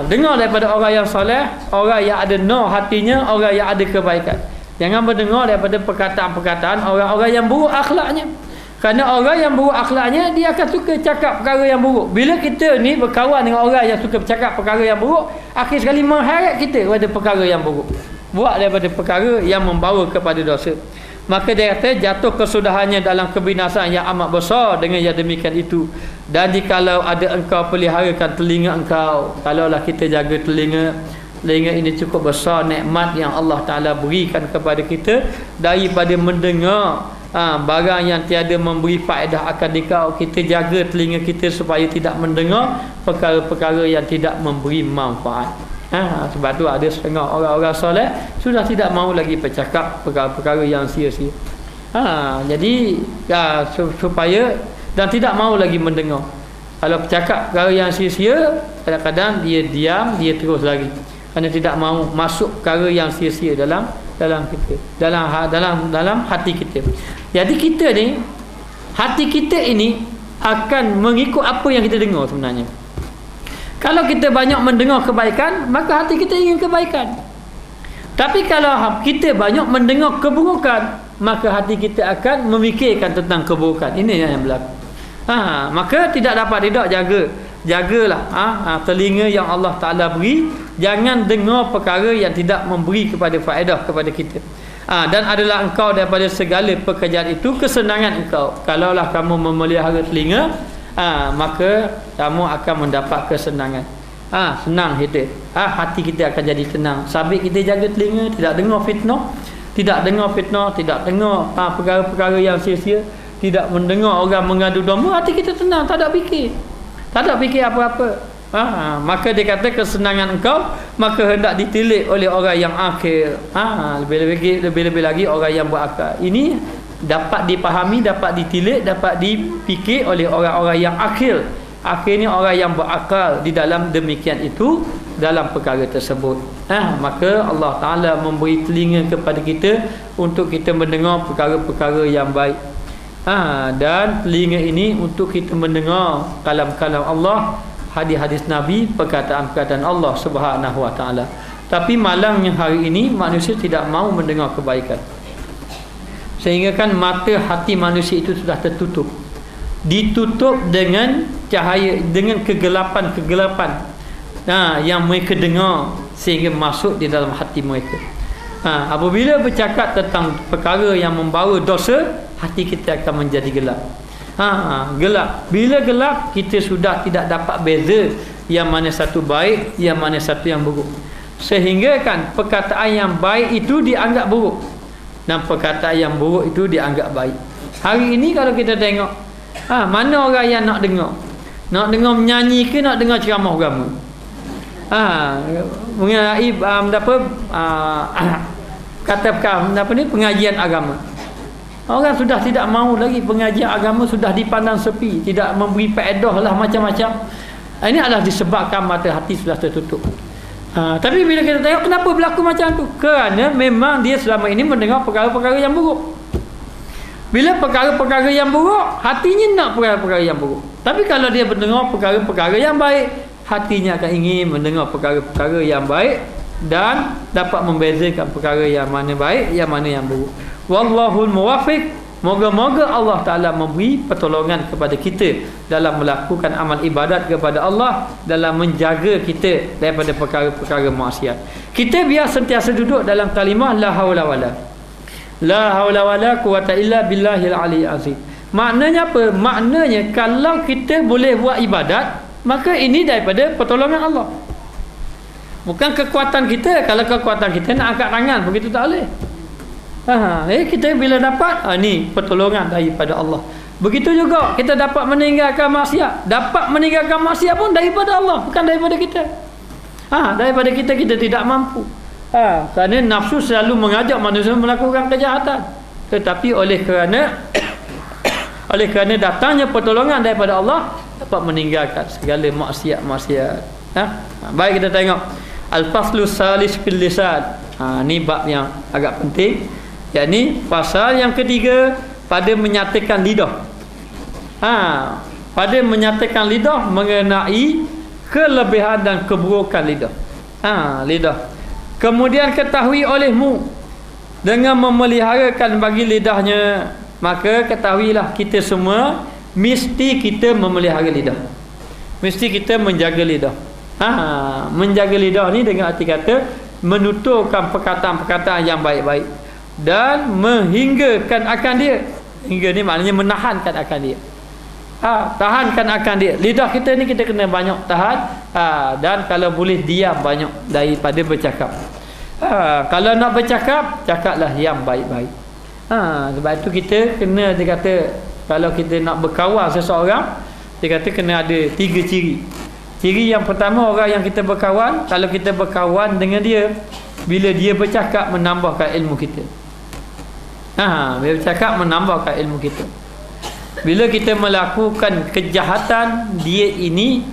Dengar daripada orang yang soleh, orang yang ada nur hatinya, orang yang ada kebaikan. Jangan mendengar daripada perkataan-perkataan orang-orang yang buruk akhlaknya. Kerana orang yang buruk akhlaknya, dia akan suka cakap perkara yang buruk. Bila kita ni berkawan dengan orang yang suka bercakap perkara yang buruk, akhir sekali mengheret kita pada perkara yang buruk. Buat daripada perkara yang membawa kepada dosa. Maka dia kata jatuh kesudahannya dalam kebinasaan yang amat besar dengan yang demikian itu. Dan jikalau ada engkau peliharakan telinga engkau, kalaulah kita jaga telinga ini cukup besar nikmat yang Allah Ta'ala berikan kepada kita daripada mendengar barang yang tiada memberi faedah akan dikau. Kita jaga telinga kita supaya tidak mendengar perkara-perkara yang tidak memberi manfaat. Sebab tu ada setengah orang-orang soleh sudah tidak mahu lagi bercakap perkara-perkara yang sia-sia. Jadi supaya dan tidak mahu lagi mendengar. Kalau bercakap perkara yang sia-sia, kadang-kadang dia diam, dia terus lagi. Kerana tidak mahu masuk perkara yang sia-sia dalam kita, dalam hati kita. Jadi kita ni, hati kita ini akan mengikut apa yang kita dengar sebenarnya. Kalau kita banyak mendengar kebaikan, maka hati kita ingin kebaikan. Tapi kalau kita banyak mendengar keburukan, maka hati kita akan memikirkan tentang keburukan. Ini yang berlaku. Maka tidak jagalah telinga yang Allah Ta'ala beri. Jangan dengar perkara yang tidak memberi kepada faedah kepada kita. Dan adalah engkau daripada segala pekerjaan itu kesenangan engkau. Kalaulah kamu memelihara telinga, maka kamu akan mendapat kesenangan. Senang kita. Hati kita akan jadi tenang. Sabit kita jaga telinga, tidak dengar fitnah, tidak dengar perkara-perkara yang sia-sia, tidak mendengar orang mengadu domba, hati kita tenang, tak ada fikir apa-apa. Maka dia kata kesenangan engkau maka hendak ditilik oleh orang yang akhir. Lebih-lebih lagi orang yang berakal. Ini dapat dipahami, dapat ditilik, dapat dipikir oleh orang-orang yang akhir. Akhirnya orang yang berakal di dalam demikian itu, dalam perkara tersebut. Maka Allah Ta'ala memberi telinga kepada kita untuk kita mendengar perkara-perkara yang baik. Dan telinga ini untuk kita mendengar kalam-kalam Allah, hadis-hadis Nabi, perkataan-perkataan Allah Subhanahu Wa Ta'ala. Tapi malangnya hari ini manusia tidak mahu mendengar kebaikan. Sehingga kan mata hati manusia itu sudah tertutup, ditutup dengan cahaya, dengan kegelapan yang mereka dengar sehingga masuk di dalam hati mereka. Apabila bercakap tentang perkara yang membawa dosa, hati kita akan menjadi gelap. Gelap. Bila gelap, kita sudah tidak dapat beza yang mana satu baik, yang mana satu yang buruk. Sehingga kan perkataan yang baik itu dianggap buruk dan perkataan yang buruk itu dianggap baik. Hari ini kalau kita tengok, mana orang yang nak dengar? Nak dengar menyanyi ke nak dengar ceramah agama? Mengenai pengajian agama. Orang sudah tidak mahu lagi pengajian agama, sudah dipandang sepi, tidak memberi faedah lah macam-macam. Ini adalah disebabkan mata hati sudah tertutup. Tapi bila kita tengok kenapa berlaku macam tu? Kerana memang dia selama ini mendengar perkara-perkara yang buruk. Bila perkara-perkara yang buruk, hatinya nak perkara-perkara yang buruk. Tapi kalau dia mendengar perkara-perkara yang baik, hatinya akan ingin mendengar perkara-perkara yang baik dan dapat membezakan perkara yang mana baik, yang mana yang buruk. Wallahul muwaffiq. Moga-moga Allah Ta'ala memberi pertolongan kepada kita dalam melakukan amal ibadat kepada Allah, dalam menjaga kita daripada perkara-perkara maksiat. Kita biar sentiasa duduk dalam kalimah la haula wala quwata illa billahil aliyyil azim. Maknanya apa? Maknanya kalau kita boleh buat ibadat, maka ini daripada pertolongan Allah. Bukan kekuatan kita. Kalau kekuatan kita nak angkat tangan begitu tak boleh. Kita bila dapat ni pertolongan daripada Allah. Begitu juga kita dapat meninggalkan maksiat. Dapat meninggalkan maksiat pun daripada Allah, bukan daripada kita. Daripada kita tidak mampu. Kerana nafsu selalu mengajak manusia melakukan kejahatan. Tetapi oleh kerana datangnya pertolongan daripada Allah, dapat meninggalkan segala maksiat. Baik, kita tengok al-faslu salis fil lisan. Ni bab yang agak penting, yakni pasal yang ketiga pada menyatakan lidah. Pada menyatakan lidah mengenai kelebihan dan keburukan lidah. Lidah. Kemudian ketahui olehmu dengan memeliharakan bagi lidahnya, maka ketahuilah kita semua mesti kita memelihara lidah. Mesti kita menjaga lidah. Menjaga lidah ni dengan arti kata menuturkan perkataan-perkataan yang baik-baik dan menghinggakan akan dia. Hingga ni maknanya menahankan akan dia. Tahankan akan dia. Lidah kita ni kita kena banyak tahan, dan kalau boleh diam banyak daripada bercakap. Kalau nak bercakap, cakaplah yang baik-baik. Sebab itu kita kena, dia kata kalau kita nak berkawan seseorang, dia kata kena ada 3 ciri. Ciri yang pertama, orang yang kita berkawan, kalau kita berkawan dengan dia, bila dia bercakap menambahkan ilmu kita. Bila bercakap menambahkan ilmu kita. Bila kita melakukan kejahatan, dia ini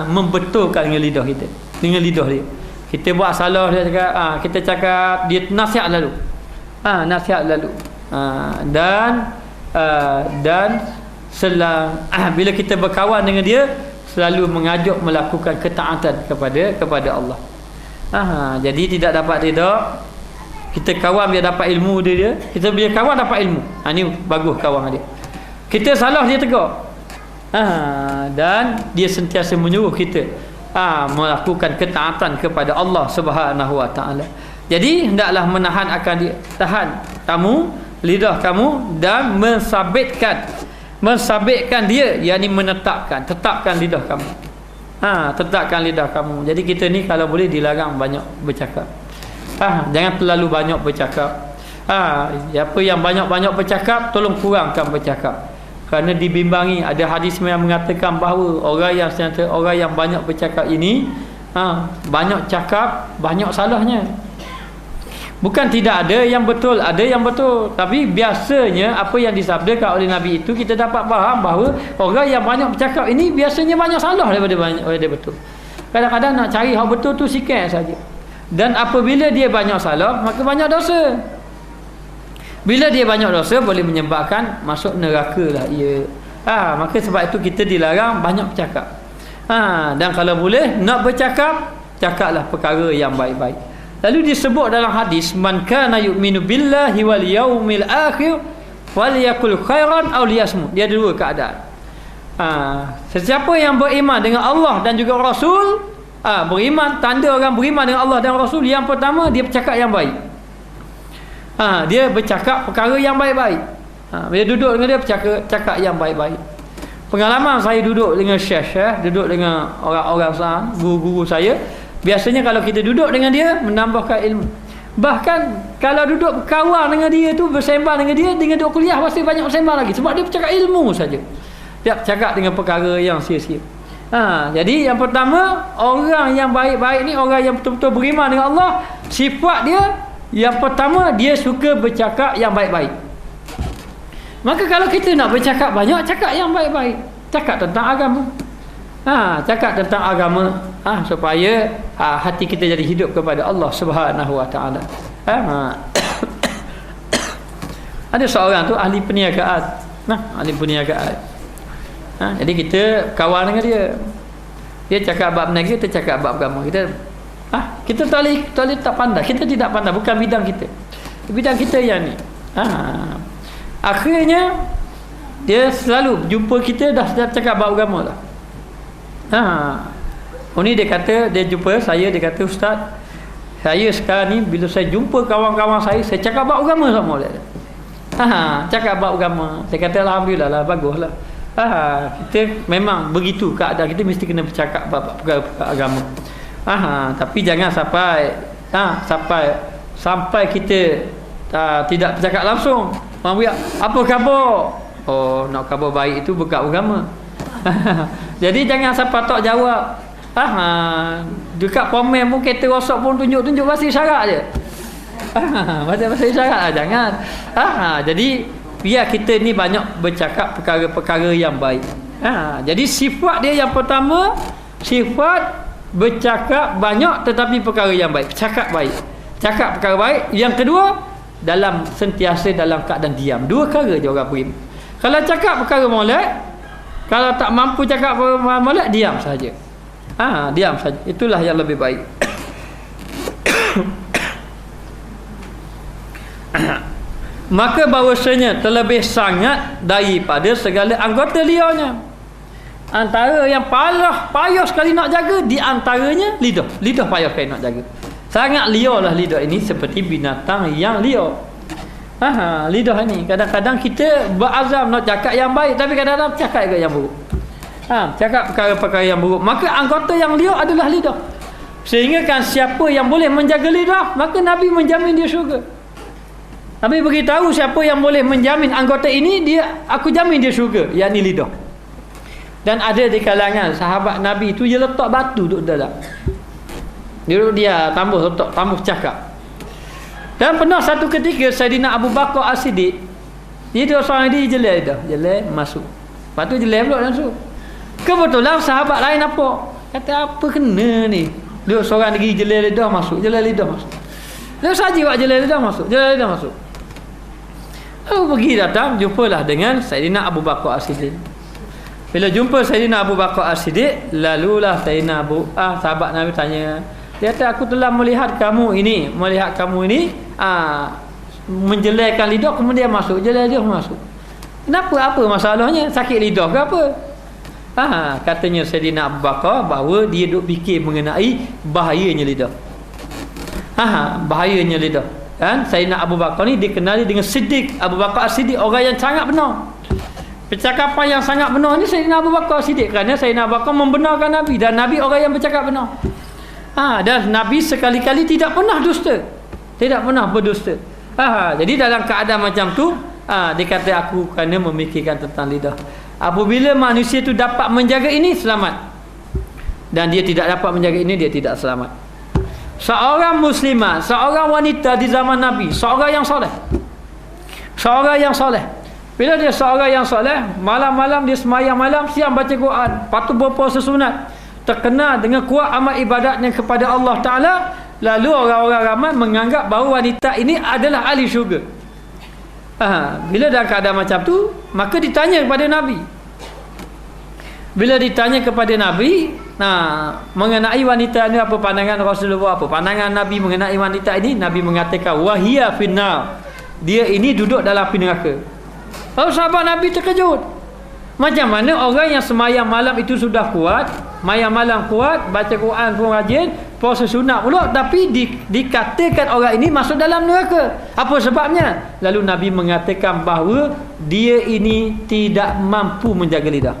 membetulkan dengan lidah kita, dengan lidah dia. Kita buat salah, dia cakap, kita cakap, dia nasihat lalu. Nasihat lalu. Dan bila kita berkawan dengan dia, selalu mengajak melakukan ketaatan kepada Allah. Jadi tidak dapat reda. Kita kawan biar dapat ilmu dia. Kita biar kawan dapat ilmu. Ni bagus kawan dia. Kita salah, dia tegur. Dan dia sentiasa menyuruh kita melakukan ketaatan kepada Allah Subhanahu Wa Taala. Jadi hendaklah menahan akan dia, tahan kamu, lidah kamu, dan mensabitkan dia, yakni tetapkan lidah kamu. Tetapkan lidah kamu. Jadi kita ni kalau boleh dilarang banyak bercakap. Jangan terlalu banyak bercakap. Apa yang banyak-banyak bercakap, tolong kurangkan bercakap. Kerana dibimbangi, ada hadis yang mengatakan bahawa orang yang banyak bercakap ini, banyak cakap, banyak salahnya. Bukan tidak ada yang betul, ada yang betul. Tapi biasanya apa yang disabdakan oleh Nabi itu, kita dapat faham bahawa orang yang banyak bercakap ini biasanya banyak salah daripada betul. Kadang-kadang nak cari hak betul tu sikit saja. Dan apabila dia banyak salah, maka banyak dosa. Bila dia banyak dosa, boleh menyebabkan masuk neraka lah ia. Maka sebab itu kita dilarang banyak bercakap. Dan kalau boleh nak bercakap, cakaplah perkara yang baik-baik. Lalu disebut dalam hadis, man kana yu'minu billahi wal yaumil akhir falyakul khairan aw liyasmut. Dia ada 2 keadaan. Sesiapa yang beriman dengan Allah dan juga Rasul, beriman, tanda orang beriman dengan Allah dan Rasul, yang pertama dia bercakap yang baik. Dia bercakap perkara yang baik-baik. Bila duduk dengan dia, cakap yang baik-baik. Pengalaman saya duduk dengan syekh, duduk dengan orang-orang guru-guru saya, biasanya kalau kita duduk dengan dia, menambahkan ilmu. Bahkan kalau duduk berkawan dengan dia tu, bersembang dengan dia, dengan duduk kuliah pasti banyak bersembang lagi, sebab dia bercakap ilmu saja. Dia bercakap dengan perkara yang sia-sia. Jadi yang pertama, orang yang baik-baik ni, orang yang betul-betul beriman dengan Allah, sifat dia yang pertama, dia suka bercakap yang baik-baik. Maka kalau kita nak bercakap banyak, cakap yang baik-baik. Cakap tentang agama. Cakap tentang agama, supaya hati kita jadi hidup kepada Allah Subhanahu Wa Taala. Ada seorang tu ahli perniagaan. Ahli perniagaan. Jadi kita kawan dengan dia. Dia cakap bab perniagaan, kita cakap bab agama. Kita tak pandai. Kita tidak pandai, bukan bidang kita. Bidang kita yang ni. Akhirnya dia selalu jumpa kita dah cakap bab agama lah. Ni dia kata, dia jumpa saya, dia kata, Ustaz, saya sekarang ni bila saya jumpa kawan-kawan saya cakap bab agama sama dia. Cakap bab agama. Saya kata alhamdulillah lah, baguslah. Kita memang begitu keadaan kita, mesti kena bercakap bab agama. Tapi jangan sampai kita tidak bercakap langsung. Apa khabar? Oh, nak khabar baik itu bukan agama. Jadi jangan sampai tak jawab. Dekat komen pun kereta rosak pun tunjuk bahasa isyarat je. Bahasa isyarat lah, jangan. Jadi biar kita ni banyak bercakap perkara-perkara yang baik. Jadi sifat dia yang pertama, sifat bercakap banyak tetapi perkara yang baik. Cakap baik, cakap perkara baik. Yang kedua, sentiasa dalam keadaan diam. Dua perkara je orang beri. Kalau cakap perkara molek, kalau tak mampu cakap perkara molek, diam saja. Diam saja. Itulah yang lebih baik. Maka bahawasanya terlebih sangat daripada segala anggota liarnya. Antara yang payah sekali nak jaga, di antaranya lidah. Lidah payah sekali nak jaga. Sangat liarlah lidah ini, seperti binatang yang liar. Lidah ni kadang-kadang kita berazam nak cakap yang baik, tapi kadang-kadang cakap juga yang buruk. Cakap perkara-perkara yang buruk. Maka anggota yang liar adalah lidah. Sehingga kan siapa yang boleh menjaga lidah, maka Nabi menjamin dia syurga. Nabi beritahu siapa yang boleh menjamin anggota ini, aku jamin dia syurga, yakni lidah. Dan ada di kalangan sahabat Nabi itu, dia letak batu duduk dalam. Dia tambah cakap. Dan pernah satu ketika Saidina Abu Bakar As-Siddiq, dia seorang dia jelek masuk. Lepas tu jelek pula masuk. Kebetulan sahabat lain apa? Kata apa kena ni? Dia seorang lagi jelek lidah masuk. Dia saja buat jelek lidah masuk. Lalu pergi datang, jumpalah dengan Saidina Abu Bakar As-Siddiq. Bila jumpa Saidina Abu Bakar As-Siddiq, lalulah Saidina sahabat Nabi tanya. Dia kata, aku telah melihat kamu ini menjelekkan lidah, kemudian masuk. Jelek lidah masuk. Kenapa? Apa masalahnya? Sakit lidah ke apa? Katanya Saidina Abu Bakar bahawa dia duk fikir mengenai bahayanya lidah. Bahayanya lidah. Kan Saidina Abu Bakar ni dikenali dengan Siddiq. Abu Bakar As-Siddiq, orang yang sangat benar. Percakapan yang sangat benar ni Saidina Abu Bakar As-Siddiq, kerana Saidina Abu Bakar membenarkan Nabi, dan Nabi orang yang bercakap benar. Dan Nabi sekali-kali tidak pernah dusta. Tidak pernah berdusta. Jadi dalam keadaan macam tu, dia kata aku kerana memikirkan tentang lidah. Apabila manusia itu dapat menjaga ini, selamat. Dan dia tidak dapat menjaga ini, dia tidak selamat. Seorang muslimah, seorang wanita di zaman Nabi, seorang yang soleh. Bila dia seorang yang soleh, malam-malam dia semayang malam, siang baca Quran, patut berpuasa sunat, terkenal dengan kuat amal ibadatnya kepada Allah Ta'ala, lalu orang-orang ramai menganggap bahawa wanita ini adalah ahli syurga. Bila dalam keadaan macam tu, maka ditanya kepada Nabi. Bila ditanya kepada Nabi, mengenai wanita ini, apa pandangan Rasulullah, apa pandangan Nabi mengenai wanita ini, Nabi mengatakan wahia finnar, dia ini duduk dalam api neraka. Lalu sahabat Nabi terkejut. Macam mana orang yang semayang malam itu sudah kuat, semayang malam kuat, baca Quran pun rajin, puasa sunat pula, tapi dikatakan orang ini masuk dalam neraka. Apa sebabnya? Lalu Nabi mengatakan bahawa dia ini tidak mampu menjaga lidah.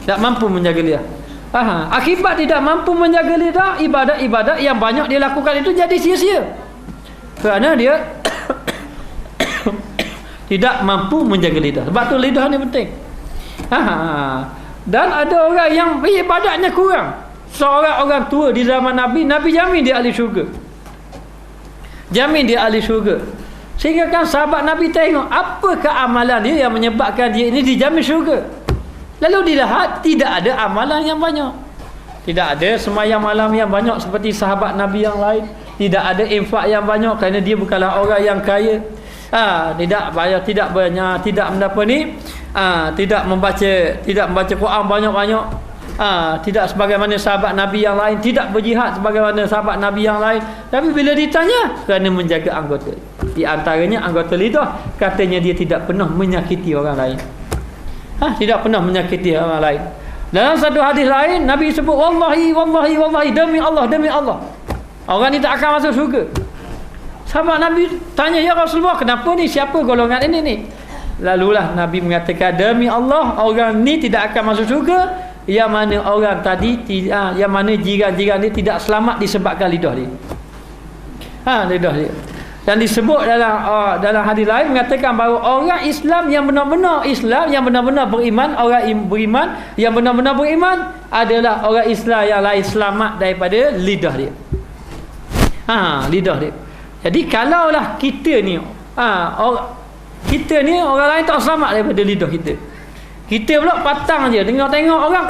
Tak mampu menjaga lidah. Akibat tidak mampu menjaga lidah, ibadat-ibadat yang banyak dia lakukan itu jadi sia-sia. Kerana dia tidak mampu menjaga lidah. Sebab tu lidah ni penting. Dan ada orang yang ibadatnya kurang. Seorang orang tua di zaman Nabi, Nabi jamin dia ahli syurga. Jamin dia ahli syurga. Sehingga kan sahabat Nabi tengok apakah amalan dia yang menyebabkan dia ini dijamin syurga. Lalu dilihat tidak ada amalan yang banyak. Tidak ada semayang malam yang banyak seperti sahabat Nabi yang lain. Tidak ada infak yang banyak kerana dia bukanlah orang yang kaya. Tidak membaca Quran banyak-banyak. Tidak sebagaimana sahabat Nabi yang lain, tidak berjihad sebagaimana sahabat Nabi yang lain. Tapi bila ditanya, kerana menjaga anggota, di antaranya anggota lidah, katanya dia tidak pernah menyakiti orang lain. Tidak pernah menyakiti orang lain. Dalam satu hadis lain, Nabi sebut wallahi demi Allah, orang ni tak akan masuk syurga. Sahabat Nabi tanya, ya Rasulullah, kenapa ni, siapa golongan ini ni? Lalulah Nabi mengatakan, demi Allah, orang ni tidak akan masuk syurga yang mana orang tadi yang mana jiran-jiran dia tidak selamat disebabkan lidah dia. Lidah dia. Dan disebut dalam hadis lain mengatakan bahawa orang Islam yang benar-benar beriman, orang beriman yang benar-benar beriman adalah orang Islam yang lain selamat daripada lidah dia. Lidah dia. Jadi kalaulah kita ni orang lain tak selamat daripada lidah kita. Kita pula patang je tengok orang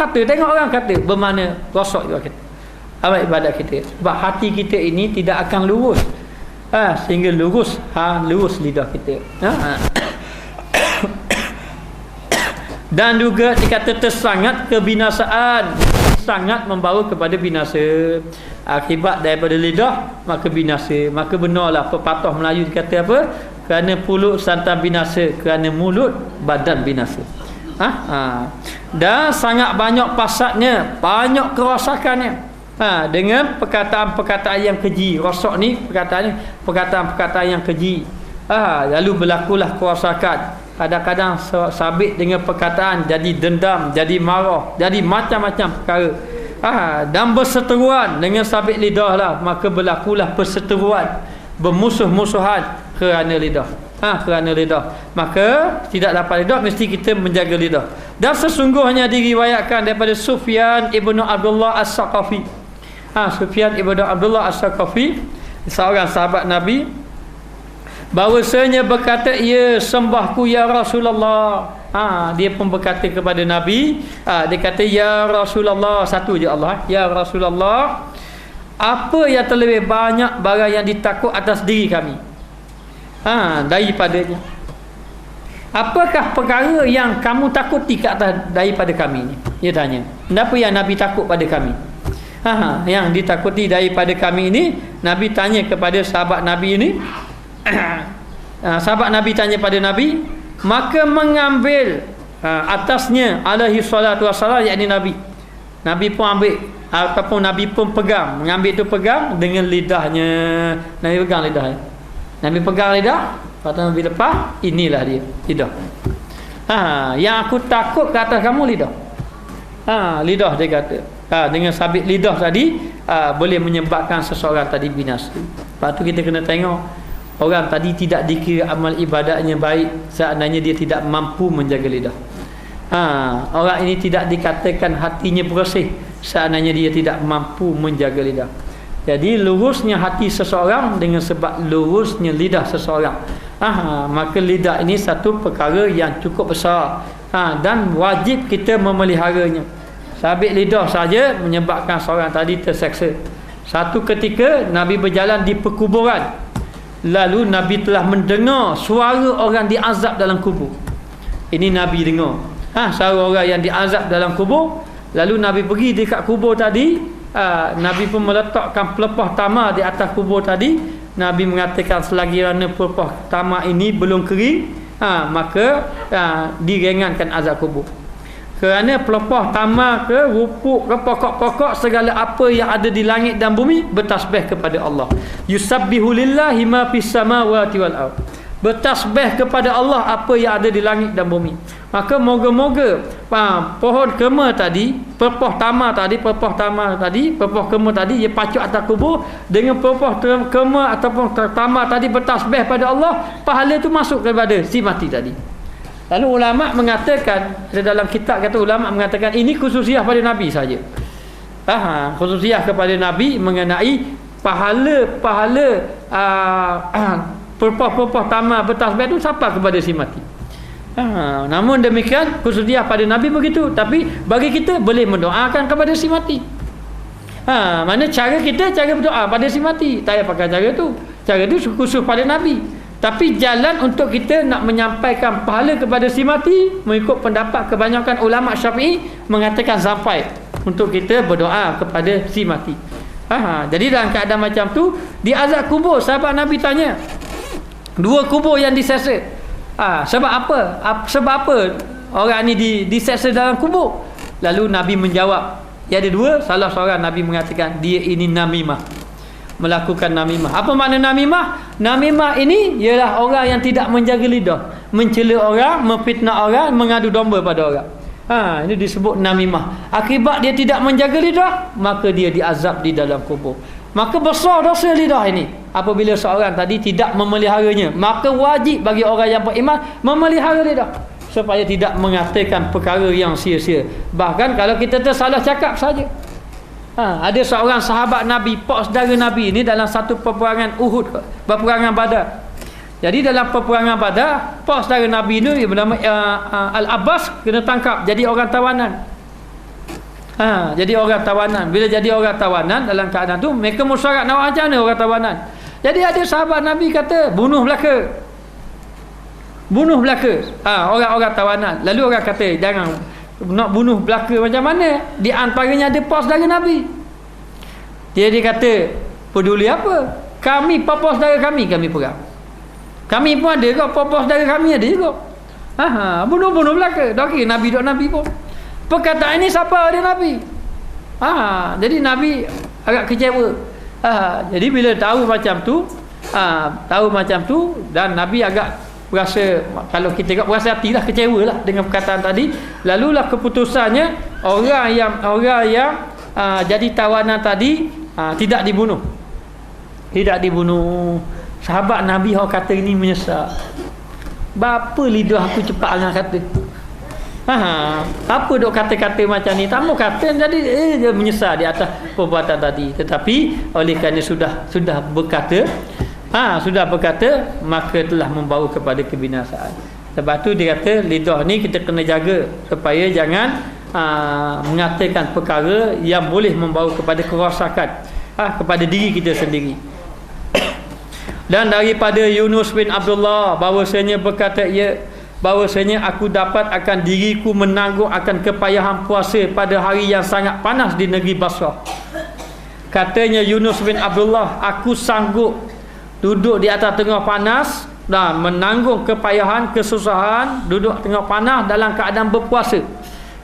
kata bermakna rosak juga kita amal ibadat kita. Sebab hati kita ini tidak akan lurus. Sehingga lurus lidah kita. Dan juga dikata tersangat kebinasaan, sangat membawa kepada binasa. Akibat daripada lidah maka binasa. Maka benarlah pepatah Melayu dikata apa? Kerana pulut santan binasa, kerana mulut badan binasa. Dan sangat banyak pasadnya, banyak kerosakannya. Dengan perkataan-perkataan yang keji. Rosak ni perkataan-perkataan yang keji. Lalu berlakulah kerosakan. Kadang-kadang sabit dengan perkataan jadi dendam, jadi marah, jadi macam-macam perkara. Dan berseteruan dengan sabit lidah lah, maka berlakulah perseteruan, bermusuh-musuhan kerana lidah. Kerana lidah. Maka tidak dapat lidah, mesti kita menjaga lidah. Dan sesungguhnya diriwayatkan daripada Sufyan ibnu Abdullah As-Saqafi. Sufyan ibnu Abdullah As-Saqafi, seorang sahabat Nabi, bahawasanya berkata, ya sembahku ya Rasulullah. Dia pun berkata kepada Nabi, dia kata, ya Rasulullah, satu je Allah, ya Rasulullah, apa yang terlebih banyak barang yang ditakut atas diri kami daripadanya? Apakah perkara yang kamu takuti ke atas daripada kami ni? Dia tanya, kenapa yang Nabi takut pada kami? Yang ditakuti daripada kami ini, Nabi tanya kepada sahabat Nabi ini. Sahabat Nabi tanya pada Nabi, maka mengambil atasnya alaihi salatu wassalam, yakni Nabi pun ambil, ataupun Nabi pun pegang, mengambil tu pegang dengan lidahnya. Nabi pegang lidahnya, Nabi pegang lidah, lepas tu Nabi lepas, inilah dia lidah. Yang aku takut ke atas kamu lidah. Lidah dia kata. Dengan sabit lidah tadi boleh menyebabkan seseorang tadi binasa. Lepas tu kita kena tengok orang tadi tidak dikira amal ibadatnya baik seandainya dia tidak mampu menjaga lidah. Orang ini tidak dikatakan hatinya bersih seandainya dia tidak mampu menjaga lidah. Jadi lurusnya hati seseorang dengan sebab lurusnya lidah seseorang. Maka lidah ini satu perkara yang cukup besar, dan wajib kita memeliharanya. Sabit lidah saja menyebabkan seorang tadi terseksa. Satu ketika Nabi berjalan di perkuburan, lalu Nabi telah mendengar suara orang diazab dalam kubur. Ini Nabi dengar, suara orang yang diazab dalam kubur. Lalu Nabi pergi dekat kubur tadi, Nabi pun meletakkan pelepah tamar di atas kubur tadi. Nabi mengatakan selagi mana pelepah tamar ini belum kering, maka diringankan azab kubur. Kerana pelepah tamar ke rupuk ke pokok-pokok, segala apa yang ada di langit dan bumi bertasbih kepada Allah. Yusabbihu lillahi ma fis samawati wal ard. Bertasbih kepada Allah apa yang ada di langit dan bumi. Maka moga-moga pohon kema tadi, pelepah kema tadi dia pacuk atas kubur dengan pelepah kema ataupun tamar tadi bertasbih pada Allah, pahala itu masuk kepada si mati tadi. Lalu ulama mengatakan, dalam kitab kata ulama mengatakan ini khususiah pada Nabi saja. Khususiah kepada Nabi mengenai pahala pelepah tamar bertasbih itu sampai kepada si mati. Namun demikian khususiah pada Nabi begitu, tapi bagi kita boleh mendoakan kepada si mati. Mana cara kita, cara berdoa pada si mati, tak payah pakai cara tu. Cara tu khusus pada Nabi. Tapi jalan untuk kita nak menyampaikan pahala kepada si mati, mengikut pendapat kebanyakan ulama Syafi'i, mengatakan sampai untuk kita berdoa kepada si mati. Jadi dalam keadaan macam tu, di azab kubur, sahabat Nabi tanya, dua kubur yang disesa, sebab apa? Sebab apa orang ni disesa dalam kubur? Lalu Nabi menjawab, dia ada dua. Salah seorang Nabi mengatakan, dia ini namimah, melakukan namimah. Apa makna namimah? Namimah ini ialah orang yang tidak menjaga lidah, mencela orang, memfitnah orang, mengadu domba pada orang. Ini disebut namimah. Akibat dia tidak menjaga lidah, maka dia diazab di dalam kubur. Maka besar dosa lidah ini apabila seorang tadi tidak memeliharanya. Maka wajib bagi orang yang beriman memelihara lidah supaya tidak mengatakan perkara yang sia-sia. Bahkan kalau kita tersalah cakap saja. Ada seorang sahabat Nabi, pak saudara Nabi ini dalam satu peperangan Uhud, peperangan Badar. Jadi dalam peperangan Badar, pak saudara Nabi ini yang bernama Al-Abbas kena tangkap jadi orang tawanan. Jadi orang tawanan. Bila jadi orang tawanan dalam keadaan tu, mereka musyarat nak macam mana orang tawanan. Jadi ada sahabat Nabi kata bunuh belaka. Bunuh belaka. Orang-orang tawanan. Lalu orang kata jangan nak bunuh belaka macam mana? Di antaranya ada pak saudara Nabi. Dia kata peduli apa? Kami papa saudara kami perang. Kami pun ada ke papa saudara kami ada juga. Bunuh belaka. Dak kira Nabi dok Nabi pun. Perkataan ini siapa ada Nabi? Jadi Nabi agak kecewa. Jadi bila tahu macam tu dan Nabi agak berasa, kalau kita berasa hatilah kecewa lah dengan perkataan tadi. Lalulah keputusannya orang yang jadi tawanan tadi tidak dibunuh. Sahabat Nabi orang kata ini menyesal. Bapa lidah aku cepat angah kata. Apa dok kata-kata macam ni? Tak mau kata jadi dia menyesal di atas perbuatan tadi. Tetapi oleh kerana sudah berkata, maka telah membawa kepada kebinasaan. Sebab tu dia kata lidah ni kita kena jaga supaya jangan mengatakan perkara yang boleh membawa kepada kerosakan kepada diri kita sendiri. Dan daripada Yunus bin Abdullah bahawasanya berkata bahawasanya aku dapat akan diriku menanggung akan kepayahan puasa pada hari yang sangat panas di negeri Basrah. Katanya Yunus bin Abdullah, aku sanggup duduk di atas tengah panas dan menanggung kepayahan, kesusahan, duduk tengah panas dalam keadaan berpuasa.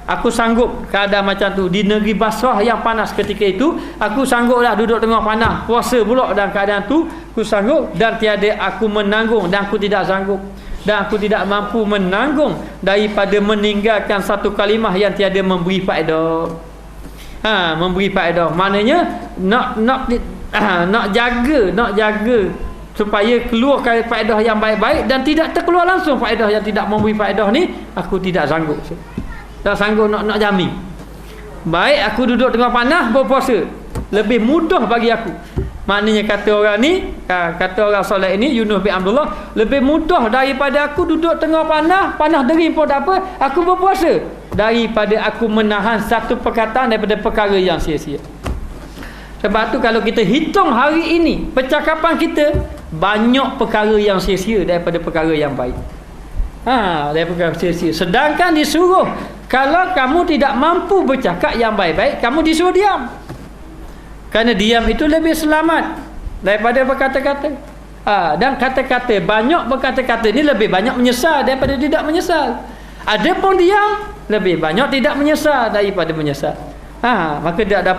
Aku sanggup keadaan macam tu di negeri Basrah yang panas ketika itu. Aku sangguplah duduk tengah panas, puasa pula dalam keadaan tu. Aku sanggup dan tiada aku menanggung dan aku tidak sanggup. Dan aku tidak mampu menanggung daripada meninggalkan satu kalimah yang tiada memberi faedah. Memberi faedah. Maknanya nak jaga supaya keluar faedah yang baik-baik dan tidak terkeluar langsung faedah yang tidak memberi faedah ni, aku tidak sanggup. Tak sanggup nak jamin. Baik aku duduk tengah panas berpuasa, lebih mudah bagi aku. Maknanya kata orang ni, kata orang soleh ini Yunus bin Abdullah, lebih mudah daripada aku duduk tengah panas dering pun tak apa, aku berpuasa daripada aku menahan satu perkataan daripada perkara yang sia-sia. Sebab tu kalau kita hitung hari ini percakapan kita, banyak perkara yang sia-sia daripada perkara yang baik. Daripada perkara sia-sia. Sedangkan disuruh kalau kamu tidak mampu bercakap yang baik-baik, kamu disuruh diam. Kerana diam itu lebih selamat daripada berkata-kata. Dan kata-kata, banyak berkata-kata ni lebih banyak menyesal daripada tidak menyesal. Adapun diam, lebih banyak tidak menyesal daripada menyesal. Maka tidak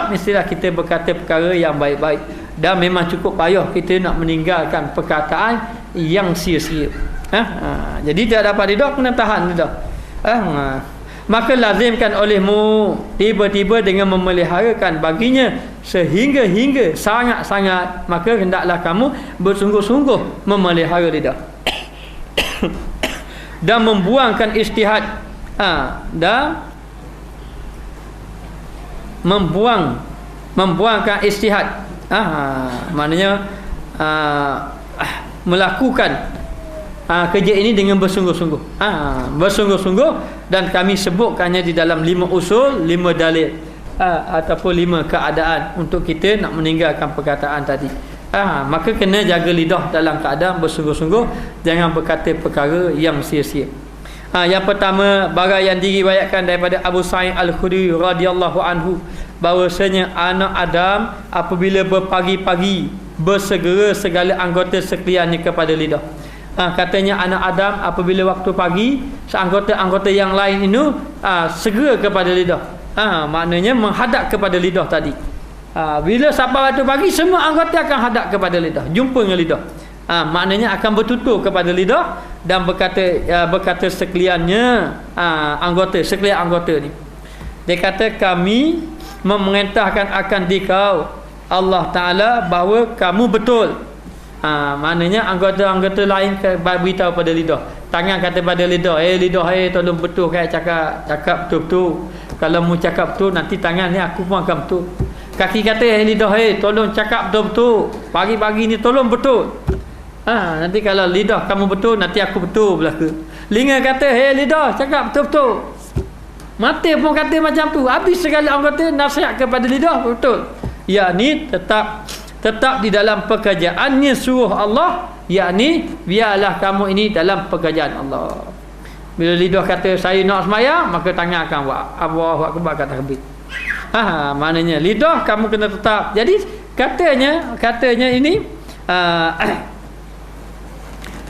mestilah kita berkata perkara yang baik-baik. Dan memang cukup payah kita nak meninggalkan perkataan yang sia-sia. Jadi tidak dapat tidak, kena tahan tidak. Maka lazimkan olehmu tiba-tiba dengan memeliharakan baginya sehingga sangat-sangat, maka hendaklah kamu bersungguh-sungguh memelihara lidah dan membuangkan istihad dan membuangkan istihad. Maknanya melakukan kerja ini dengan bersungguh-sungguh. Bersungguh-sungguh, dan kami sebutkannya di dalam 5 usul, 5 dalil ataupun 5 keadaan untuk kita nak meninggalkan perkataan tadi. Maka kena jaga lidah dalam keadaan bersungguh-sungguh, jangan berkata perkara yang sia-sia. Yang pertama, barang yang diriwayatkan daripada Abu Sa'id Al-Khudri radhiyallahu anhu, bahwasanya anak Adam apabila berpagi-pagi bersegera segala anggota sekaliannya kepada lidah. Katanya anak Adam apabila waktu pagi, anggota-anggota yang lain itu segera kepada lidah. Maknanya menghadap kepada lidah tadi. Bila sampai waktu pagi, semua anggota akan hadap kepada lidah, jumpa dengan lidah. Maknanya akan bertutur kepada lidah dan berkata sekaliannya sekalian anggota ni. Dia kata kami memerintahkan akan dikau Allah Ta'ala bahawa kamu betul. Maknanya anggota-anggota lain beritahu pada lidah. Tangan kata pada lidah, lidah tolong betul cakap betul-betul. Kalau mu cakap betul, nanti tangan ni aku pun akan betul. Kaki kata, lidah tolong cakap betul-betul. Pagi-pagi ni tolong betul. Nanti kalau lidah kamu betul, nanti aku betul belaka. Telinga kata, lidah cakap betul-betul. Mata pun kata macam tu. Habis sekali orang kata nasihat kepada lidah betul. Yakni tetap di dalam pekerjaannya suruh Allah, yakni biarlah kamu ini dalam pekerjaan Allah. Bila lidah kata saya nak sembahyang, maka tangan akan buat Allahu Akbar kata habis. Maknanya lidah kamu kena tetap. Jadi katanya ini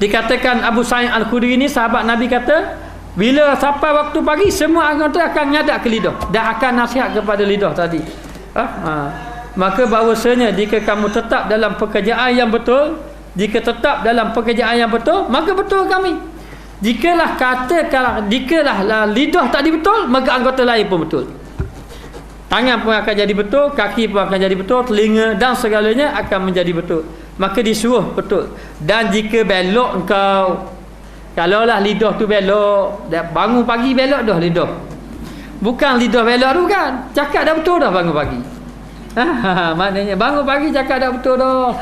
dikatakan Abu Sa'id Al-Khudri ni sahabat Nabi kata, bila sampai waktu pagi semua anggota akan ngadap ke lidah dan akan nasihat kepada lidah tadi. Maka bahawasanya jika kamu tetap dalam pekerjaan yang betul, maka betul kami. Jikalah lidah tadi betul, maka anggota lain pun betul. Tangan pun akan jadi betul, kaki pun akan jadi betul, telinga dan segalanya akan menjadi betul. Maka disuruh betul. Dan jika belok engkau, kalaulah lidah tu belok, bangun pagi belok dah lidah. Bukan lidah belok tu kan, cakap dah betul dah bangun pagi. Maknanya bangun pagi cakap dah betul dah.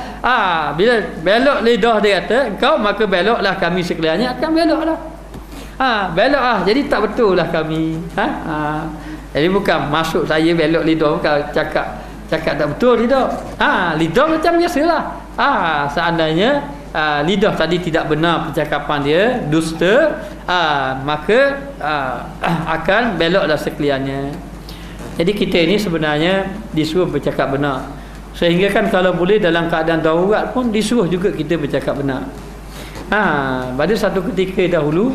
Bila belok lidah dia kata engkau, maka beloklah kami sekaliannya akan beloklah. Belok jadi tak betul lah kami. Jadi bukan masuk saya belok lidah, bukan cakap tak betul lidah. Lidah macam biasalah. Seandainya lidah tadi tidak benar percakapan dia, dusta, maka akan beloklah sekaliannya. Jadi kita ini sebenarnya disuruh bercakap benar. Sehingga kan kalau boleh dalam keadaan darurat pun disuruh juga kita bercakap benar. Pada satu ketika dahulu,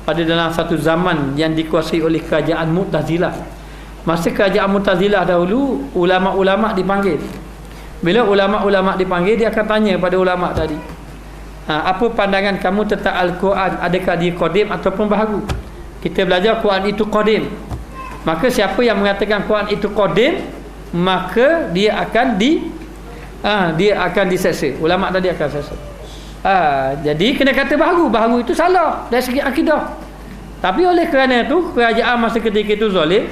pada dalam satu zaman yang dikuasai oleh kerajaan Mu'tazilah. Masa kerajaan Mu'tazilah dahulu, ulama-ulama dipanggil. Bila ulama-ulama dipanggil, dia akan tanya pada ulama tadi, apa pandangan kamu tentang Al-Quran, adakah dia qadim ataupun baharu? Kita belajar Quran itu qadim. Maka siapa yang mengatakan Quran itu qadim, maka dia akan diseksa. Ulama tadi akan seksa. Jadi kena kata baharu itu salah dari segi akidah. Tapi oleh kerana itu kerajaan masa ketika itu zalim,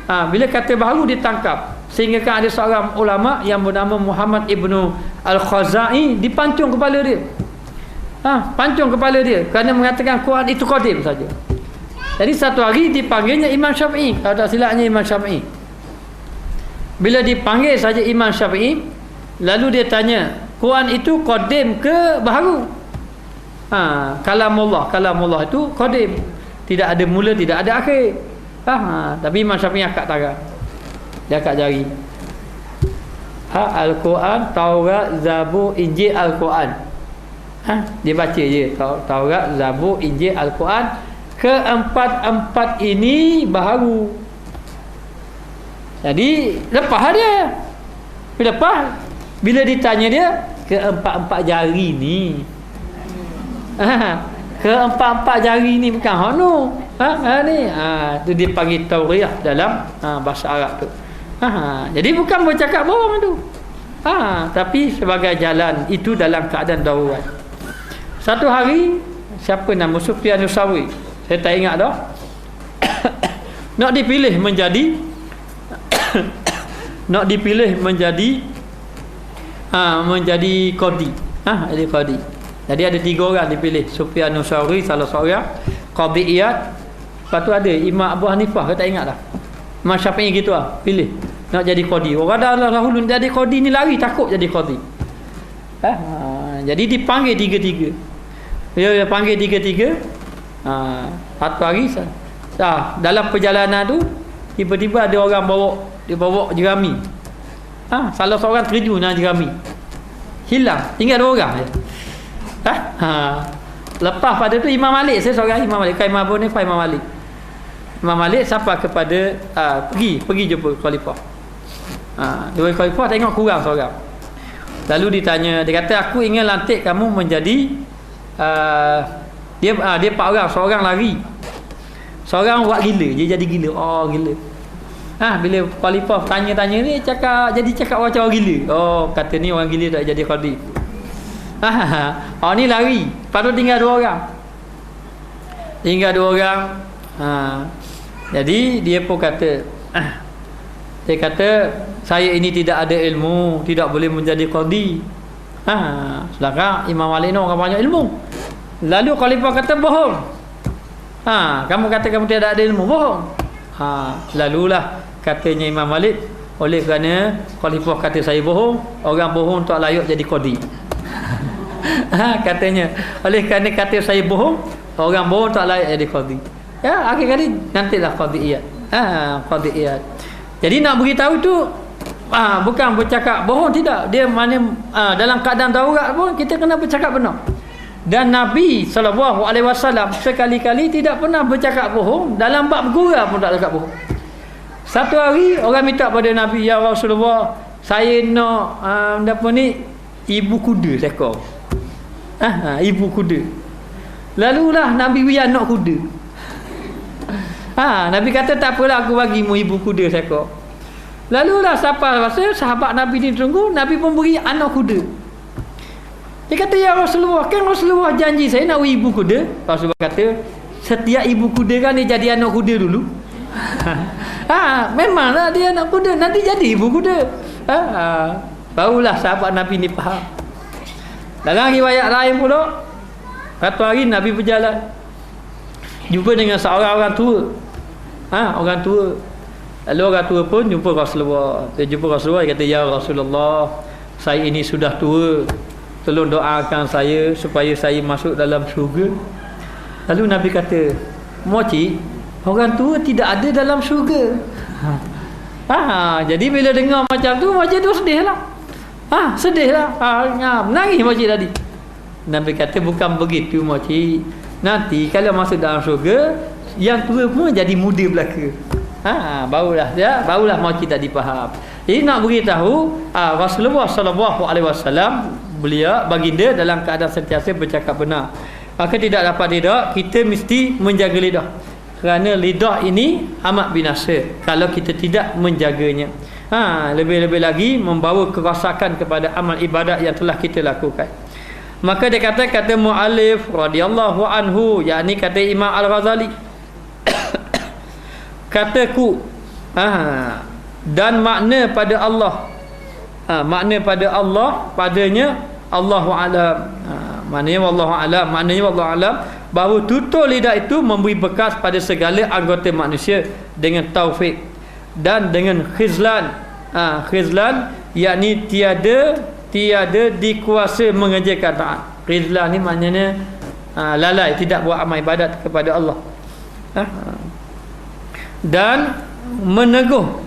bila kata baharu ditangkap, sehingga kan ada seorang ulama yang bernama Muhammad Ibnu Al-Khazai dipancung kepala dia. Pancung kepala dia kerana mengatakan Quran itu qadim saja. Jadi satu hari dipanggilnya Imam Syafi'i, kalau tak silapnya Imam Syafi'i. Bila dipanggil saja Imam Syafi'i, lalu dia tanya, Quran itu qadim ke baharu? Kalamullah itu qadim, tidak ada mula, tidak ada akhir. Tapi Imam Syafi'i akak tangan, dia akak jari. Al-Quran, Taurat, Zabur, Injil, Al-Quran. Dia baca je Taurat, Zabur, Injil, Al-Quran. Keempat-empat ini baharu. Jadi lepas dia. Bila ditanya dia, keempat-empat jari ni. Keempat-empat jari ni bukan hono. Tu dia panggil tauriah dalam bahasa Arab tu. Jadi bukan bercakap bohong tu. Tapi sebagai jalan itu dalam keadaan darurat. Satu hari, siapa nama Sufyan Tsauri, saya tak ingat dah, nak dipilih menjadi menjadi qadi. Jadi qadi. Jadi ada 3 orang dipilih. Sufyan Tsauri salah seorang, Qadhi Iyad, lepas tu ada Imam Abu Hanifah, saya tak ingat dah. Imam Syafi'i gitu pilih nak jadi qadi. Orang dah dahulu jadi qadi ni lari takut jadi qadi. Jadi dipanggil tiga-tiga. Dia panggil tiga-tiga. Satu hari dalam perjalanan tu tiba-tiba ada orang bawa jerami. Salah seorang terjun dengan jerami, hilang, tinggal 2 orang je. Lepas pada tu Imam Malik, saya seorang Imam Malik, Imam Abu Hanifah, Imam Malik sampai kepada pergi jumpa khalifah. Dua khalifah tengok kurang seorang. Lalu ditanya, dia kata aku ingin lantik kamu menjadi dia 4 orang, seorang lari, seorang buat gila, dia jadi gila. Oh gila. Bila khalifah tanya-tanya ni cakap macam orang gila. Oh kata ni orang gila tak jadi qadi. Ni lari. Lepas tu tinggal 2 orang. Jadi dia pun kata dia kata saya ini tidak ada ilmu, tidak boleh menjadi qadi. Sedangkan Imam Malik ni orang banyak ilmu. Lalu khalifah kata bohong. Kamu kata kamu tidak ada ilmu, bohong. Lalulah katanya Imam Malik, oleh kerana khalifah kata saya bohong, orang bohong tak layak jadi qadi. Katanya oleh kerana kata saya bohong, orang bohong tak layak jadi qadi. Akhir kali nantilah qadiiyat. Qadiiyat. Jadi nak beritahu tu bukan bercakap bohong, tidak. Dia mana dalam keadaan darurat pun kita kena bercakap benar. Dan Nabi SAW sekali-kali tidak pernah bercakap bohong. Dalam bab gurau pun tak cakap bohong. Satu hari orang minta pada Nabi, ya Rasulullah, saya nak ibu kuda seekor. Ibu kuda. Lalulah Nabi beri anak kuda. Nabi kata tak apalah, aku bagimu ibu kuda seekor. Lalulah sahabat Nabi ni tunggu, Nabi pun beri anak kuda. Dia kata, ya Rasulullah, kan Rasulullah janji saya nak beri ibu kuda. Rasulullah kata, setiap ibu kuda kan dia jadi anak kuda dulu. Memanglah dia anak kuda, nanti jadi ibu kuda. Barulah sahabat Nabi ni faham. Dalam riwayat lain pula, satu hari Nabi berjalan, jumpa dengan seorang orang tua. Orang tua. Lalu orang tua pun jumpa Rasulullah. Dia jumpa Rasulullah, dia kata, ya Rasulullah, saya ini sudah tua, tolong doakan saya supaya saya masuk dalam syurga. Lalu Nabi kata, moci, orang tua tidak ada dalam syurga. Jadi bila dengar macam tu, moci tu sedihlah. Sedihlah. Menangis moci tadi. Nabi kata, bukan begitu moci. Nanti kalau masuk dalam syurga, yang tua pun jadi muda belaka. Barulah moci tadi faham. Jadi nak beritahu Rasulullah SAW, beliau baginda dalam keadaan sentiasa bercakap benar. Maka tidak dapat lidah, kita mesti menjaga lidah. Kerana lidah ini amat binasa kalau kita tidak menjaganya. Lebih-lebih lagi membawa kerosakan kepada amal ibadat yang telah kita lakukan. Maka dia kata muallif radhiyallahu anhu, yakni kata Imam Al-Ghazali, kataku dan makna pada Allah, makna pada Allah, padanya Allahu a'lam, maknanya wallahu a'lam, maknanya wallahu a'lam, bahawa tutur lidah itu memberi bekas pada segala anggota manusia dengan taufik dan dengan khizlan. Khizlan yakni tiada dikuasa mengerjakan taat. Khizlan ni maknanya lalai, tidak buat amal ibadat kepada Allah. Dan meneguh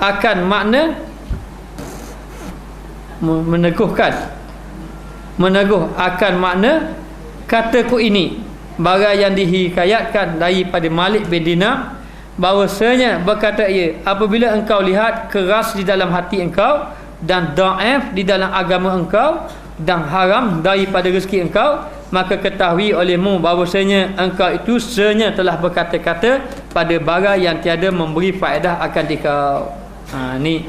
akan makna meneguh akan makna kataku ini, barang yang dihikayatkan daripada Malik bin Dinar, bahwasanya berkata ia, apabila engkau lihat keras di dalam hati engkau dan dhaif di dalam agama engkau dan haram daripada rezeki engkau, maka ketahui olehmu bahwasanya engkau itu sebenarnya telah berkata-kata pada barang yang tiada memberi faedah akan dikau. Ni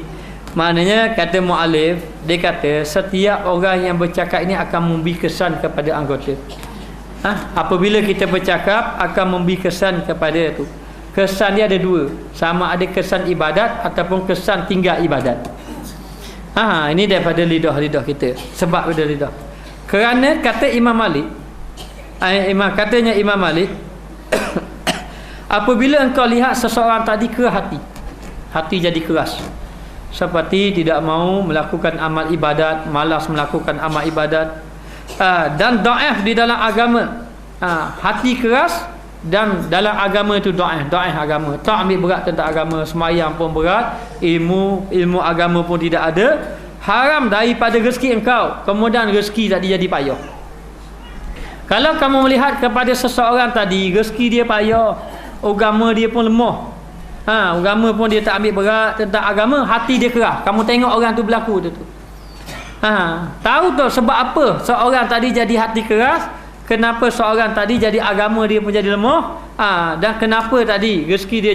maknanya kata muallif, dia kata setiap orang yang bercakap ini akan memberi kesan kepada anggota. Apabila kita bercakap akan memberi kesan kepada itu. Kesan dia ada dua, sama ada kesan ibadat ataupun kesan tinggal ibadat. Ini daripada lidah kita, sebab pada lidah. Kerana kata Imam Malik, katanya Imam Malik, apabila engkau lihat seseorang tadi ke hati jadi keras, seperti tidak mau melakukan amal ibadat, malas melakukan amal ibadat, dan dhaif di dalam agama, hati keras dan dalam agama itu dhaif agama, tak ambil berat tentang agama, semayang pun berat, ilmu agama pun tidak ada, haram daripada rezeki engkau, kemudian rezeki tadi jadi payah. Kalau kamu melihat kepada seseorang tadi rezeki dia payah, agama dia pun lemah, Agama pun dia tak ambil berat tentang agama, hati dia keras. Kamu tengok orang tu berlaku tu. Tahu tu sebab apa seorang tadi jadi hati keras, kenapa seorang tadi jadi agama dia pun jadi lemah, dan kenapa tadi rezeki dia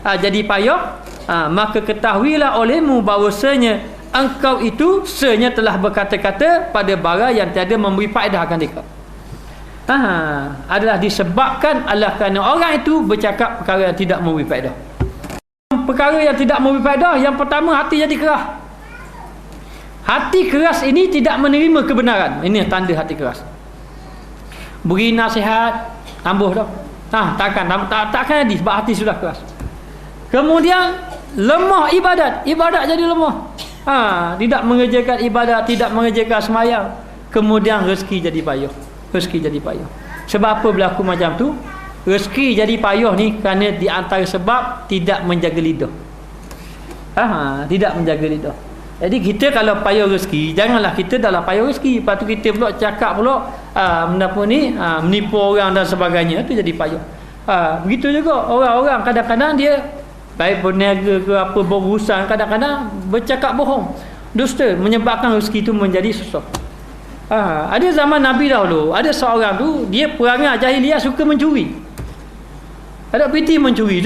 jadi payah. Maka ketahuilah olehmu bahawasanya engkau itu sebenarnya telah berkata-kata pada barang yang tiada memberi faedah akan mereka. Adalah disebabkan kerana orang itu bercakap perkara yang tidak memberi faedah. Perkara yang tidak memberi faedah, yang pertama hati jadi keras. Hati keras ini tidak menerima kebenaran. Ini tanda hati keras. Beri nasihat, ambuh dah. Takkan jadi sebab hati sudah keras. Kemudian lemah ibadat jadi lemah. Tidak mengerjakan ibadat, tidak mengerjakan sembahyang. Kemudian rezeki jadi payah. Sebab apa berlaku macam tu? Rezeki jadi payah ni kerana di antara sebab tidak menjaga lidah. Tidak menjaga lidah. Jadi kita kalau payah rezeki, janganlah kita dalam payah rezeki, lepas tu kita pula cakap pula menipu orang dan sebagainya, tu jadi payah. Begitu juga orang-orang kadang-kadang dia baik berniaga ke apa, berurusan, kadang-kadang bercakap bohong, dusta, menyebabkan rezeki itu menjadi susah. Ada zaman Nabi dahulu, ada seorang tu dia perangai jahiliah suka mencuri. Ada piti mencuri.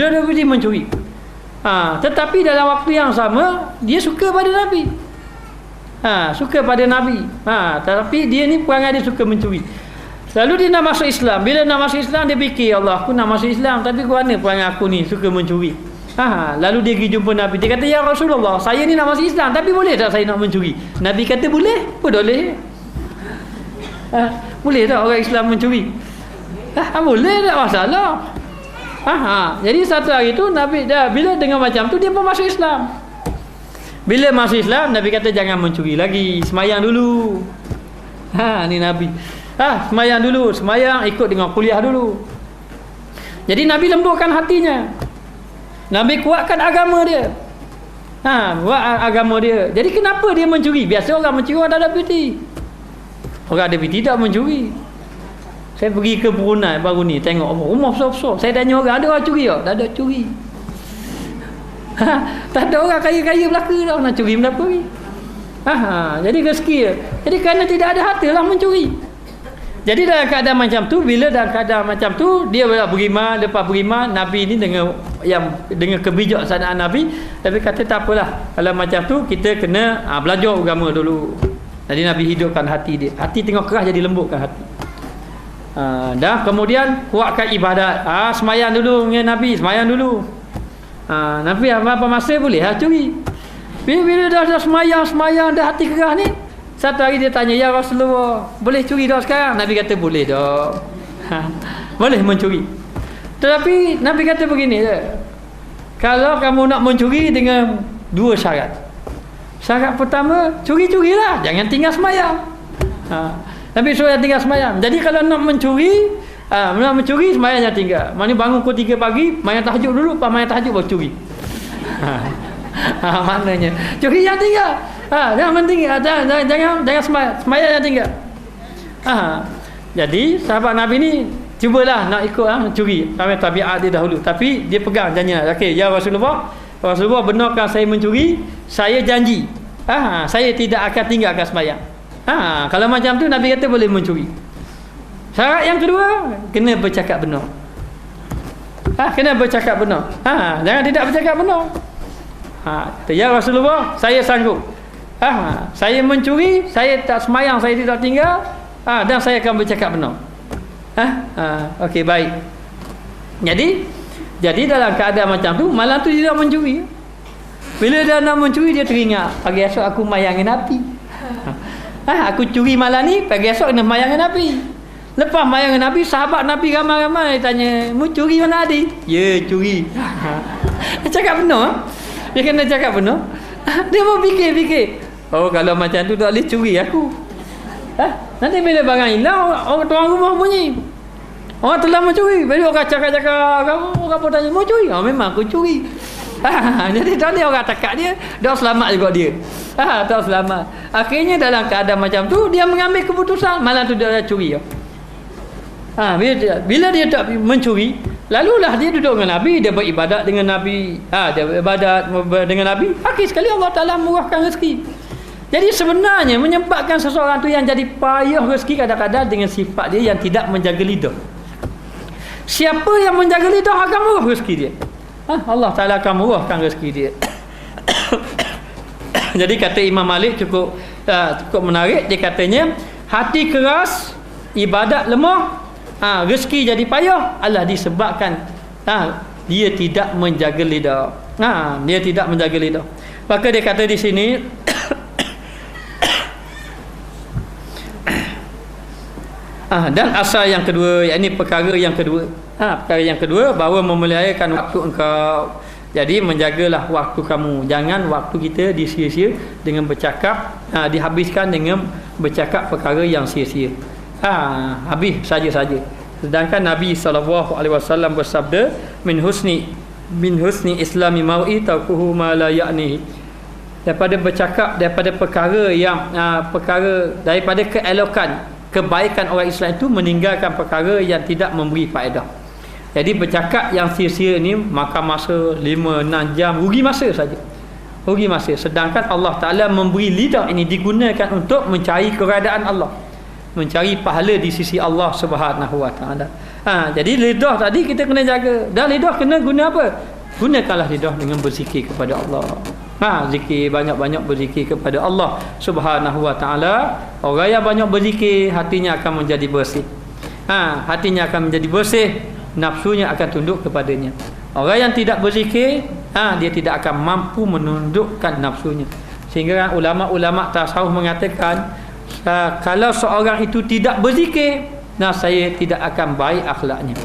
Tetapi dalam waktu yang sama dia suka pada Nabi. Tetapi dia ni perangai dia suka mencuri. Lalu dia nak masuk Islam. Bila nak masuk Islam dia fikir, Allah, aku nak masuk Islam tapi ke mana perangai aku ni suka mencuri. Lalu dia pergi jumpa Nabi. Dia kata, ya Rasulullah, saya ni nak masuk Islam tapi boleh tak saya nak mencuri? Nabi kata boleh. Boleh. Boleh tak orang Islam mencuri? Boleh tak, masalah. Jadi satu hari tu Nabi bila dengar macam tu dia pun masuk Islam. Bila masuk Islam Nabi kata jangan mencuri lagi, semayang dulu. Ni Nabi. Semayang dulu, ikut dengan kuliah dulu. Jadi Nabi lembutkan hatinya. Nabi kuatkan agama dia. Buat agama dia. Jadi kenapa dia mencuri? Biasa orang mencuri orang tak ada piti. Orang ada piti tak mencuri. Saya pergi ke Brunei baru ni, tengok rumah besar-besar. Saya tanya orang, ada orang curi tak? Tak ada curi. Tak ada orang kaya-kaya belaka dah nak curi berapa ni. Jadi rezeki dia. Jadi kerana tidak ada harta lah mencuri. Jadi dalam keadaan macam tu, bila dalam keadaan macam tu dia beriman, lepas beriman Nabi ni dengan kebijaksanaan Nabi kata tak apalah, kalau macam tu kita kena belajar agama dulu. Jadi Nabi hidupkan hati dia. Hati tengok keras jadi lembutkan hati. Dan kemudian kuatkan ibadat. Semayang dulu dengan Nabi, semayang dulu. Nabi apa masa boleh curi. Bila dah semayang dah hati keras ni, satu hari dia tanya, ya Rasulullah, boleh curi dah sekarang? Nabi kata boleh dah. Boleh mencuri. Tetapi Nabi kata begini, kalau kamu nak mencuri dengan dua syarat. Syarat pertama, curi-curilah, jangan tinggal semayang. Nabi suruh tinggal semayang. Jadi kalau nak mencuri semayang jangan tinggal. Mana bangun pukul 3 pagi, mayang tahajud dulu, lepas mayang tahajud baru curi. Maknanya curi jangan tinggal. Jangan tinggal. Jangan semayang jangan tinggal. Jadi sahabat Nabi ni cubalah nak ikut curi sampai tabiat dia dahulu. Tapi dia pegang janjinya. Okey, ya Rasulullah benarkan saya mencuri, saya janji. Saya tidak akan tinggalkan semayang. Kalau macam tu Nabi kata boleh mencuri. Syarat yang kedua, kena bercakap benar. Kena bercakap benar. Jangan tidak bercakap benar. Ya Rasulullah, saya sanggup. Saya mencuri, saya tak semayang, saya tidak tinggal, dan saya akan bercakap benar. Okey, baik. Jadi dalam keadaan macam tu, malam tu dia nak mencuri. Bila dia nak mencuri, dia teringat, pagi esok aku mayangin api. Aku curi malam ni, pagi esok kena mayangin Nabi. Lepas mayangin Nabi, sahabat Nabi ramai-ramai tanya, mu curi mana adik? Ya, curi. Cakap benar. Dia kena cakap benar. Dia pun fikir. Oh, kalau macam tu tak boleh curi aku. Nanti bila barang hilang, orang tuan rumah bunyi. Orang telah mencuri. Bila orang cakap-cakap, orang pun tanya, mu curi? Memang aku curi. Jadi tak boleh orang takak dia, dah selamat juga dia. Tak selamat. Akhirnya dalam keadaan macam tu dia mengambil keputusan, malam tu dia curi. Bila dia tak mencuri, Lalulah dia duduk dengan Nabi, dia beribadat dengan Nabi. Dia beribadat dengan Nabi. Akhir sekali Allah Ta'ala murahkan rezeki. Jadi sebenarnya menyebabkan seseorang tu yang jadi payah rezeki kadang-kadang dengan sifat dia yang tidak menjaga lidah. Siapa yang menjaga lidah akan murah rezeki dia. Allah Ta'ala akan murahkan rezeki dia. Jadi kata Imam Malik cukup menarik. Dia katanya, hati keras, ibadat lemah, rezeki jadi payah adalah disebabkan dia tidak menjaga lidah. Dia tidak menjaga lidah. Maka dia kata di sini dan asal yang kedua, yakni perkara yang kedua. Perkara yang kedua, bahawa memeliharakan waktu engkau. Jadi menjagalah waktu kamu. Jangan waktu kita disia-sia dengan bercakap, dihabiskan dengan bercakap perkara yang sia-sia. Habis saja-saja. Sedangkan Nabi SAW bersabda, min husni islami mar'i tarkuhu ma la ya'ni. Daripada bercakap daripada perkara yang daripada keelokan kebaikan orang Islam itu meninggalkan perkara yang tidak memberi faedah. Jadi bercakap yang sia-sia ni makan masa 5-6 jam, rugi masa saja. Rugi masa. Sedangkan Allah Ta'ala memberi lidah ini digunakan untuk mencari keredaan Allah, mencari pahala di sisi Allah Subhanahu Wa Ta'ala. Jadi lidah tadi kita kena jaga. Dan lidah kena guna apa? Gunakanlah lidah dengan berzikir kepada Allah. Zikir, banyak-banyak berzikir kepada Allah Subhanahu Wa Ta'ala. Orang yang banyak berzikir, hatinya akan menjadi bersih. Hatinya akan menjadi bersih, nafsunya akan tunduk kepadanya. Orang yang tidak berzikir, dia tidak akan mampu menundukkan nafsunya. Sehingga ulama-ulama tasawuf mengatakan, kalau seorang itu tidak berzikir, saya tidak akan baik akhlaknya.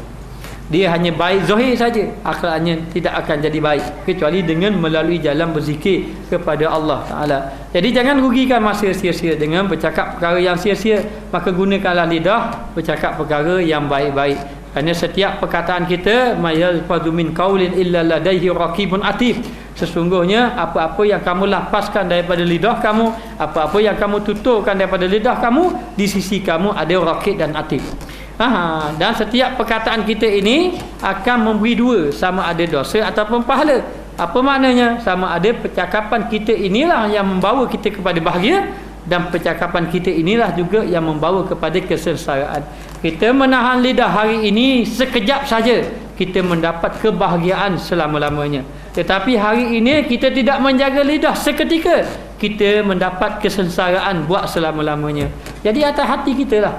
Dia hanya baik zahir saja, akhlaknya tidak akan jadi baik kecuali dengan melalui jalan berzikir kepada Allah Ta'ala. Jadi jangan rugikan masa sia-sia dengan bercakap perkara yang sia-sia. Maka gunakanlah lidah bercakap perkara yang baik-baik. Kerana setiap perkataan kita, may yalfadhu min qaulin illa ladaihi raqibun atid. Sesungguhnya apa-apa yang kamu lepaskan daripada lidah kamu, apa-apa yang kamu tuturkan daripada lidah kamu, di sisi kamu ada raqib dan atid. Dan setiap perkataan kita ini akan memberi dua, sama ada dosa ataupun pahala. Apa maknanya? Sama ada percakapan kita inilah yang membawa kita kepada bahagia, dan percakapan kita inilah juga yang membawa kepada kesengsaraan. Kita menahan lidah hari ini sekejap saja, kita mendapat kebahagiaan selama-lamanya. Tetapi hari ini kita tidak menjaga lidah seketika, kita mendapat kesengsaraan buat selama-lamanya. Jadi atas hati kita lah,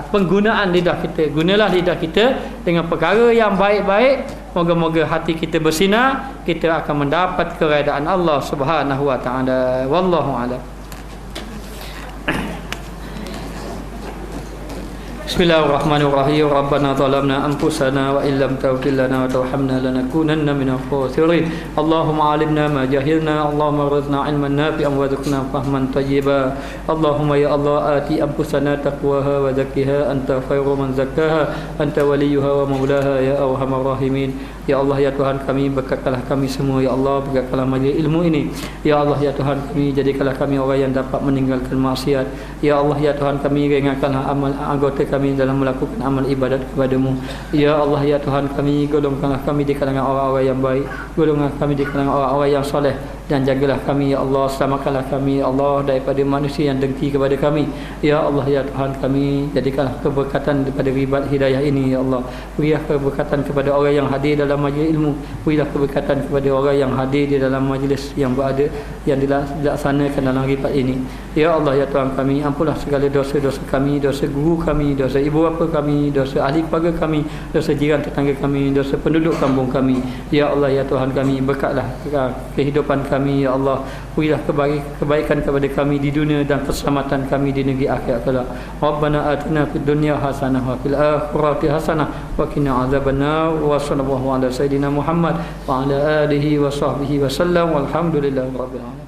penggunaan lidah kita. Gunalah lidah kita dengan perkara yang baik-baik. Moga-moga hati kita bersinar, kita akan mendapat keredaan Allah Subhanahu Wa Ta'ala. Wallahu a'lam. Bismillahirrahmanirrahim. Rabbana zalamna anfusana wa illam taghfir lana wa tarhamna lanakunanna minal khasirin. Allahumma 'allimna ma jahilna, Allahumma rizqna 'ilman nafi'an wa rizqna fahman thayyiba. Allahumma ya Allah ati anfusana taqwaha wa zakkiha anta khairu man zakkaha anta waliyuha wa maulaha ya arhamar rahimin. Ya Allah ya Tuhan kami, berkatkanlah kami semua ya Allah, berkatkanlah majlis ilmu ini ya Allah ya Tuhan kami, jadikanlah kami orang yang dapat meninggalkan maksiat ya Allah ya Tuhan kami, ringankanlah amal anggota kami dalam melakukan amal ibadat kepadamu ya Allah ya Tuhan kami, golongkanlah kami di kalangan orang-orang yang baik, golongkanlah kami di kalangan orang-orang yang soleh, dan jagalah kami ya Allah, selamatkanlah kami ya Allah daripada manusia yang dengki kepada kami ya Allah ya Tuhan kami, jadikanlah keberkatan daripada ribat hidayah ini ya Allah, berilah keberkatan kepada orang yang hadir dalam majlis ilmu, berilah keberkatan kepada orang yang hadir di dalam majlis yang berada, yang dilaksanakan dalam ribat ini ya Allah ya Tuhan kami, ampunlah segala dosa-dosa kami, dosa guru kami, dosa ibu bapa kami, dosa ahli keluarga kami, dosa jiran tetangga kami, dosa penduduk kampung kami ya Allah ya Tuhan kami, berkatlah kehidupan kami ya Allah, berilah kebaikan kepada kami di dunia dan keselamatan kami di negeri akhirat kelak. Rabbana atina fid dunya hasanah wa fil akhirati hasanah wa qina azabannar. Wa sallallahu ala sayidina Muhammad wa ala alihi wa sahbihi wa sallam walhamdulillahi rabbil alamin.